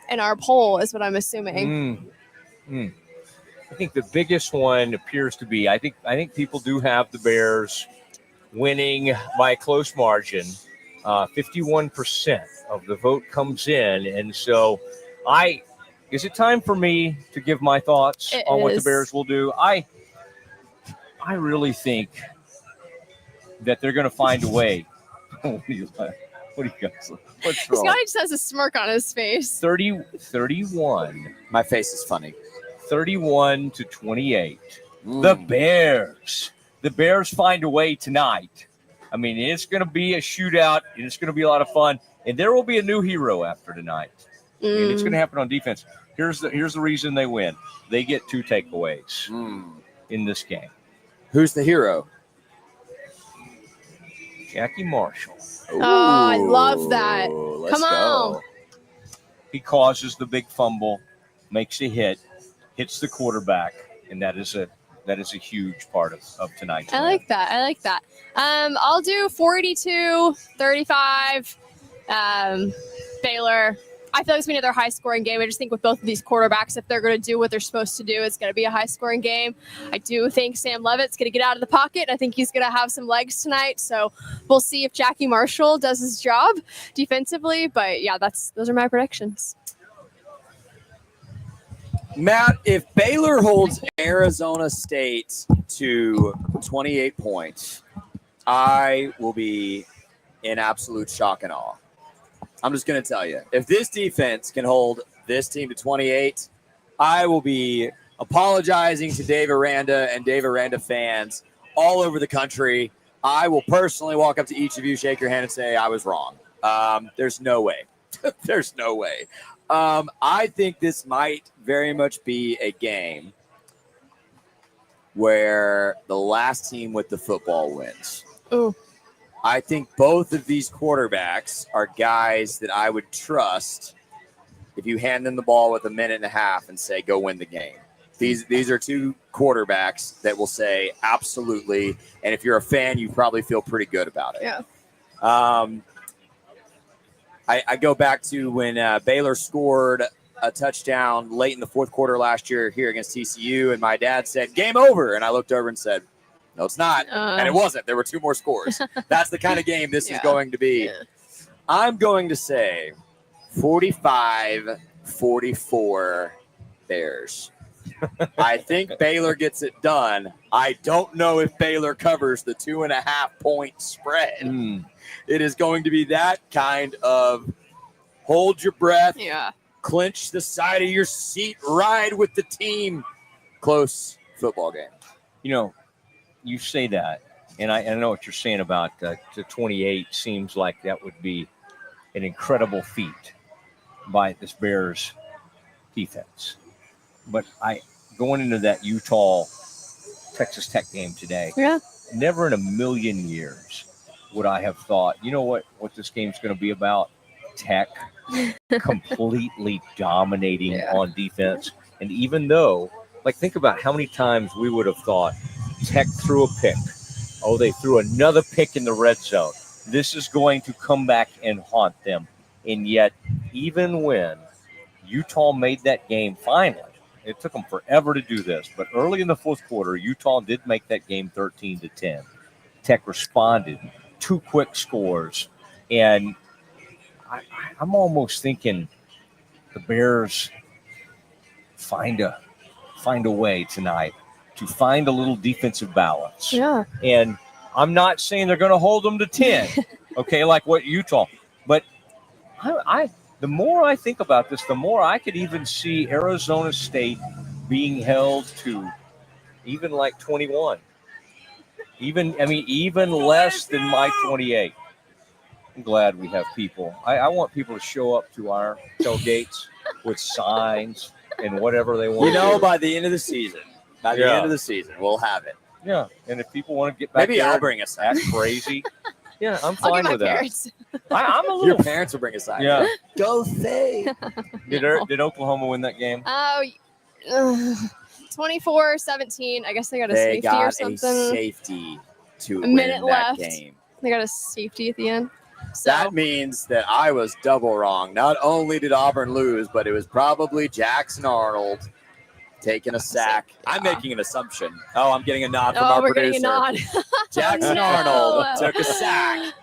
in our poll, is what I'm assuming. I think the biggest one appears to be I think people do have the Bears winning by a close margin. 51% of the vote comes in, and so is it time for me to give my thoughts on what the Bears will do? I really think that they're going to find a way. What do you guys? What's wrong? Scotty just has a smirk on his face. 31. My face is funny. 31-28. The Bears find a way tonight. I mean, it's going to be a shootout, and it's going to be a lot of fun, and there will be a new hero after tonight. And it's going to happen on defense. Here's the reason they win. They get 2 takeaways in this game. Who's the hero? Jackie Marshall. Oh, I love that. Come on. He causes the big fumble, makes a hit, hits the quarterback, and that is a huge part of tonight. I like that. I'll do 42-35. Baylor. I feel like it's going to be another high-scoring game. I just think with both of these quarterbacks, if they're going to do what they're supposed to do, it's going to be a high-scoring game. I do think Sam Levitt's going to get out of the pocket. I think he's going to have some legs tonight. So we'll see if Jackie Marshall does his job defensively. But, yeah, those are my predictions. Matt, if Baylor holds Arizona State to 28 points, I will be in absolute shock and awe. I'm just going to tell you, if this defense can hold this team to 28, I will be apologizing to Dave Aranda and Dave Aranda fans all over the country. I will personally walk up to each of you, shake your hand, and say I was wrong. There's no way. There's no way. I think this might very much be a game where the last team with the football wins. Ooh. I think both of these quarterbacks are guys that I would trust if you hand them the ball with a minute and a half and say, go win the game. These are 2 quarterbacks that will say absolutely. And if you're a fan, you probably feel pretty good about it. Yeah. I go back to when Baylor scored a touchdown late in the fourth quarter last year here against TCU, and my dad said, game over. And I looked over and said, no, it's not. And it wasn't. There were 2 more scores. That's the kind of game this is going to be. Yeah. I'm going to say 45-44 Bears. I think Baylor gets it done. I don't know if Baylor covers the 2.5-point spread. It is going to be that kind of hold your breath, clench the side of your seat, ride with the team, close football game. You know, you say that, and I know what you're saying about to 28 seems like that would be an incredible feat by this Bears defense. But going into that Utah-Texas Tech game today, never in a million years would I have thought, you know what this game's going to be about? Tech completely dominating on defense. And even though, think about how many times we would have thought Tech threw a pick. Oh, they threw another pick in the red zone. This is going to come back and haunt them. And yet, even when Utah made that game finally, it took them forever to do this, but early in the fourth quarter, Utah did make that game 13-10. Tech responded, 2 quick scores, and I'm almost thinking the Bears find a way tonight to find a little defensive balance. Yeah. And I'm not saying they're going to hold them to 10, okay, like what Utah. But the more I think about this, the more I could even see Arizona State being held to even 21. Even less than my 28. I'm glad we have people. I want people to show up to our tailgates with signs and whatever they want. By the end of the season. By the end of the season, we'll have it. Yeah, and if people want to get back maybe there, I'll bring a sign. That's crazy. Yeah, I'm I'll fine get with my that. parents. I'm a little. Your parents will bring a sign. Yeah. Go say. Did Oklahoma win that game? Oh, 24-17. I guess they got a They safety got or a something. safety to A win minute that left. game. They got a safety at the end. So That means that I was double wrong. Not only did Auburn lose, but it was probably Jackson Arnold taking a sack. I'm making an assumption. Oh, I'm getting a nod from our we're producer. getting a nod. Jackson Arnold took a sack.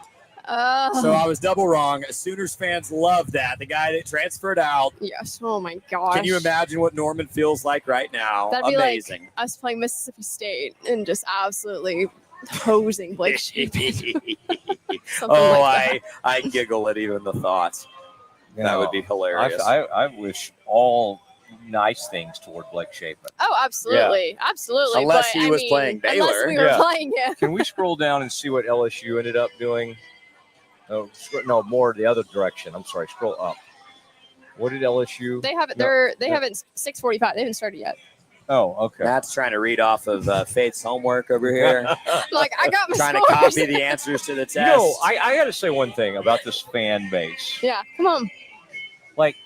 So I was double wrong. Sooners fans love that. The guy that transferred out. Yes. Oh my gosh. Can you imagine what Norman feels like right now? That'd be Amazing. like us playing Mississippi State and just absolutely hosing Blake Shapen. I giggle at even the thought. That would be hilarious. I wish all nice things toward Blake Shapen. Oh, absolutely. Absolutely. Unless but, he was playing Baylor. Unless we were playing him. Can we scroll down and see what LSU ended up doing? No, more the other direction. I'm sorry. Scroll up. What did LSU? They haven't. They haven't 6:45. They haven't started yet. Oh, okay. Matt's trying to read off of Faith's homework over here. Like I got my trying to scores. copy the answers to the test. You know, I got to say one thing about this fan base. Yeah, come on. Like,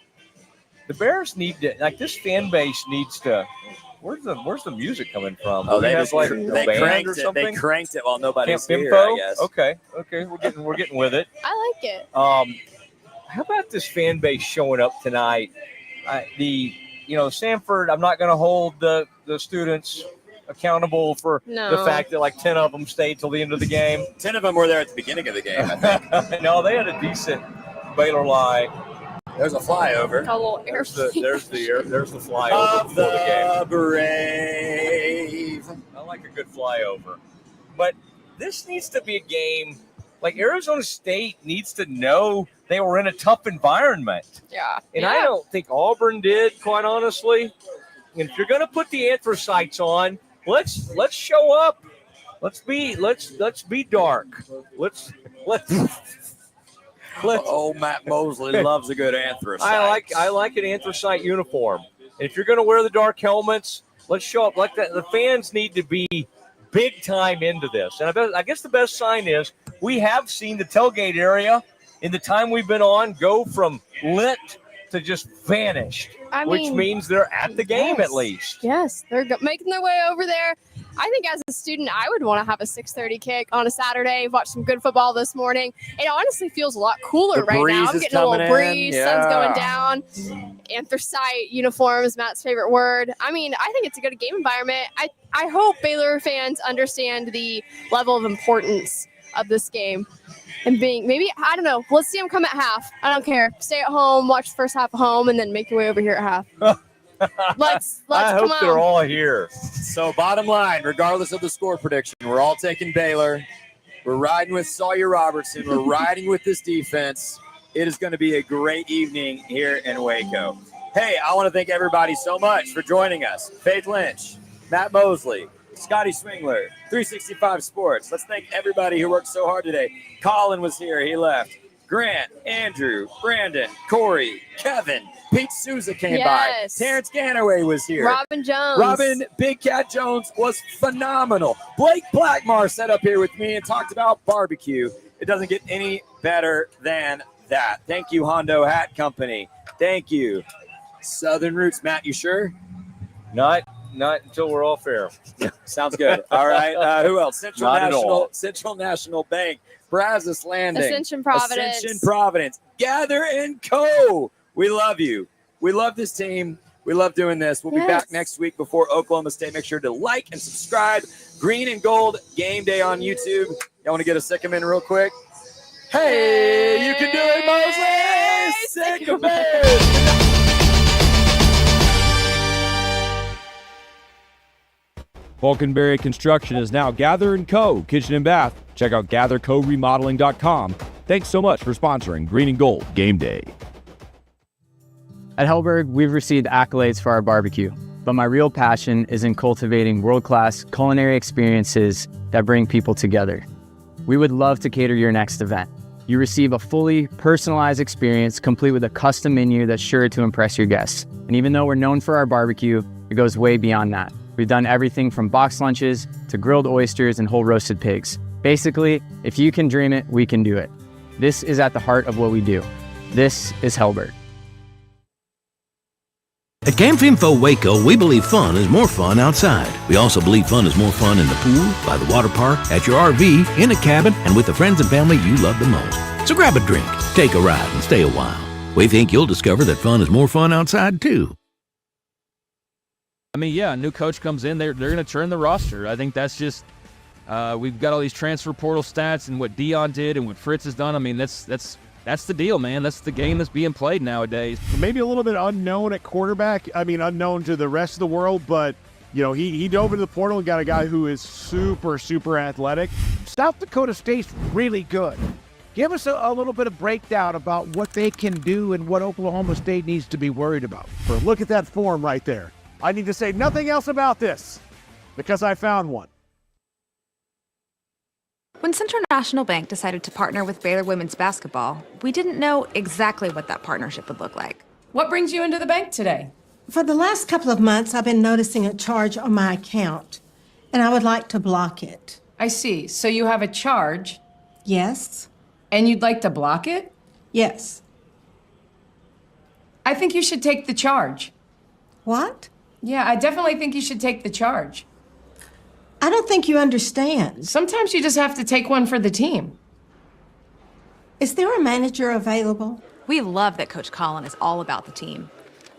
the Bears need to. Like, this fan base needs to. Where's the music coming from? Oh, Do we they have, just like they a band cranked or it. something? They cranked it while nobody's Camp here. info? I guess. Okay, we're getting with it. I like it. How about this fan base showing up tonight? Sanford, I'm not going to hold the students accountable for the fact that like 10 of them stayed till the end of the game. 10 of them were there at the beginning of the game, I think. No, they had a decent Baylor lie. There's a flyover. A little There's the flyover Of before the game. Brave. I like a good flyover. But this needs to be a game like Arizona State needs to know they were in a tough environment. Yeah. And I don't think Auburn did, quite honestly. And if you're going to put the anthracites on, let's show up. Let's be dark. Let's Matt Mosley loves a good anthracite. I like an anthracite uniform. And if you're going to wear the dark helmets, let's show up like that. The fans need to be big time into this. And I guess the best sign is we have seen the tailgate area in the time we've been on go from lit to just vanished, which means they're at the game at least. Yes, they're making their way over there. I think as a student, I would want to have a 6:30 kick on a Saturday, watch some good football this morning. It honestly feels a lot cooler right now. I'm getting a little breeze, sun's going down. Anthracite uniforms, Matt's favorite word. I mean, I think it's a good game environment. I hope Baylor fans understand the level of importance of this game. And I don't know, let's see them come at half. I don't care. Stay at home, watch the first half at home, and then make your way over here at half. Let's I come hope on. they're all here. So bottom line, regardless of the score prediction, we're all taking Baylor. We're riding with Sawyer Robertson. We're riding with this defense. It is going to be a great evening here in Waco. Hey, I want to thank everybody so much for joining us. Faith Lynch, Matt Mosley, Scotty Swingler, 365 Sports. Let's thank everybody who worked so hard today. Colin was here. He left. Grant, Andrew, Brandon, Corey, Kevin, Pete Souza came by. Terrence Ganaway was here. Robin Jones. Robin Big Cat Jones was phenomenal. Blake Blackmar sat up here with me and talked about barbecue. It doesn't get any better than that. Thank you, Hondo Hat Company. Thank you. Southern Roots. Matt, you sure? Not until we're all fair. Sounds good. All right. Who else? Not at all. Central National Bank. Brazos Landing. Ascension Providence. Ascension Providence. Gather and Co. We love you. We love this team. We love doing this. We'll be back next week before Oklahoma State. Make sure to like and subscribe. Green and Gold Game Day on YouTube. Y'all want to get a Sycamore in real quick? Hey, you can do it, Moses! Sycamore! Falconberry Construction is now Gather & Co. Kitchen and Bath. Check out gathercoremodeling.com. Thanks so much for sponsoring Green and Gold Game Day. At Hellberg, we've received accolades for our barbecue, but my real passion is in cultivating world-class culinary experiences that bring people together. We would love to cater your next event. You receive a fully personalized experience complete with a custom menu that's sure to impress your guests. And even though we're known for our barbecue, it goes way beyond that. We've done everything from box lunches to grilled oysters and whole roasted pigs. Basically, if you can dream it, we can do it. This is at the heart of what we do. This is Hellberg. At Camp Info Waco, we believe fun is more fun outside. We also believe fun is more fun in the pool, by the water park, at your RV, in a cabin, and with the friends and family you love the most. So grab a drink, take a ride, and stay a while. We think you'll discover that fun is more fun outside, too. I mean, yeah, a new coach comes in, they're going to turn the roster. I think that's just we've got all these transfer portal stats and what Dion did and what Fritz has done. I mean, that's the deal, man. That's the game that's being played nowadays. Maybe a little bit unknown at quarterback. I mean, unknown to the rest of the world, but he dove into the portal and got a guy who is super, super athletic. South Dakota State's really good. Give us a little bit of breakdown about what they can do and what Oklahoma State needs to be worried about. Look at that form right there. I need to say nothing else about this because I found one. When Central National Bank decided to partner with Baylor women's basketball, we didn't know exactly what that partnership would look like. What brings you into the bank today? For the last couple of months, I've been noticing a charge on my account, and I would like to block it. I see. So you have a charge? Yes. And you'd like to block it? Yes. I think you should take the charge. What? Yeah, I definitely think you should take the charge. I don't think you understand. Sometimes you just have to take one for the team. Is there a manager available? We love that Coach Collin is all about the team.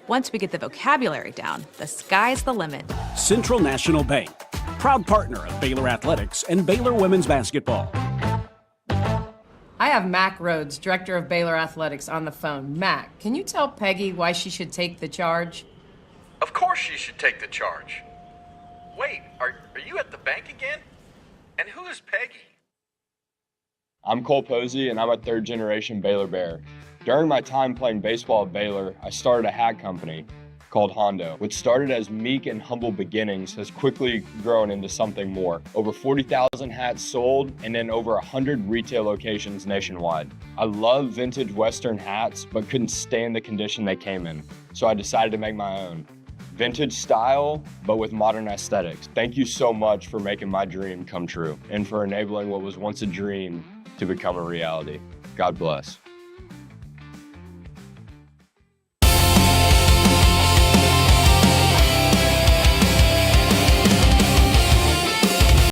Once we get the vocabulary down, the sky's the limit. Central National Bank, proud partner of Baylor Athletics and Baylor women's basketball. I have Mac Rhodes, director of Baylor Athletics, on the phone. Mac, can you tell Peggy why she should take the charge? Of course she should take the charge. Wait, are you at the bank again? And who is Peggy? I'm Cole Posey, and I'm a third-generation Baylor Bear. During my time playing baseball at Baylor, I started a hat company called Hondo, which started as meek and humble beginnings, has quickly grown into something more. Over 40,000 hats sold, and then over 100 retail locations nationwide. I love vintage Western hats, but couldn't stand the condition they came in, so I decided to make my own. Vintage style, but with modern aesthetics. Thank you so much for making my dream come true, and for enabling what was once a dream to become a reality. God bless.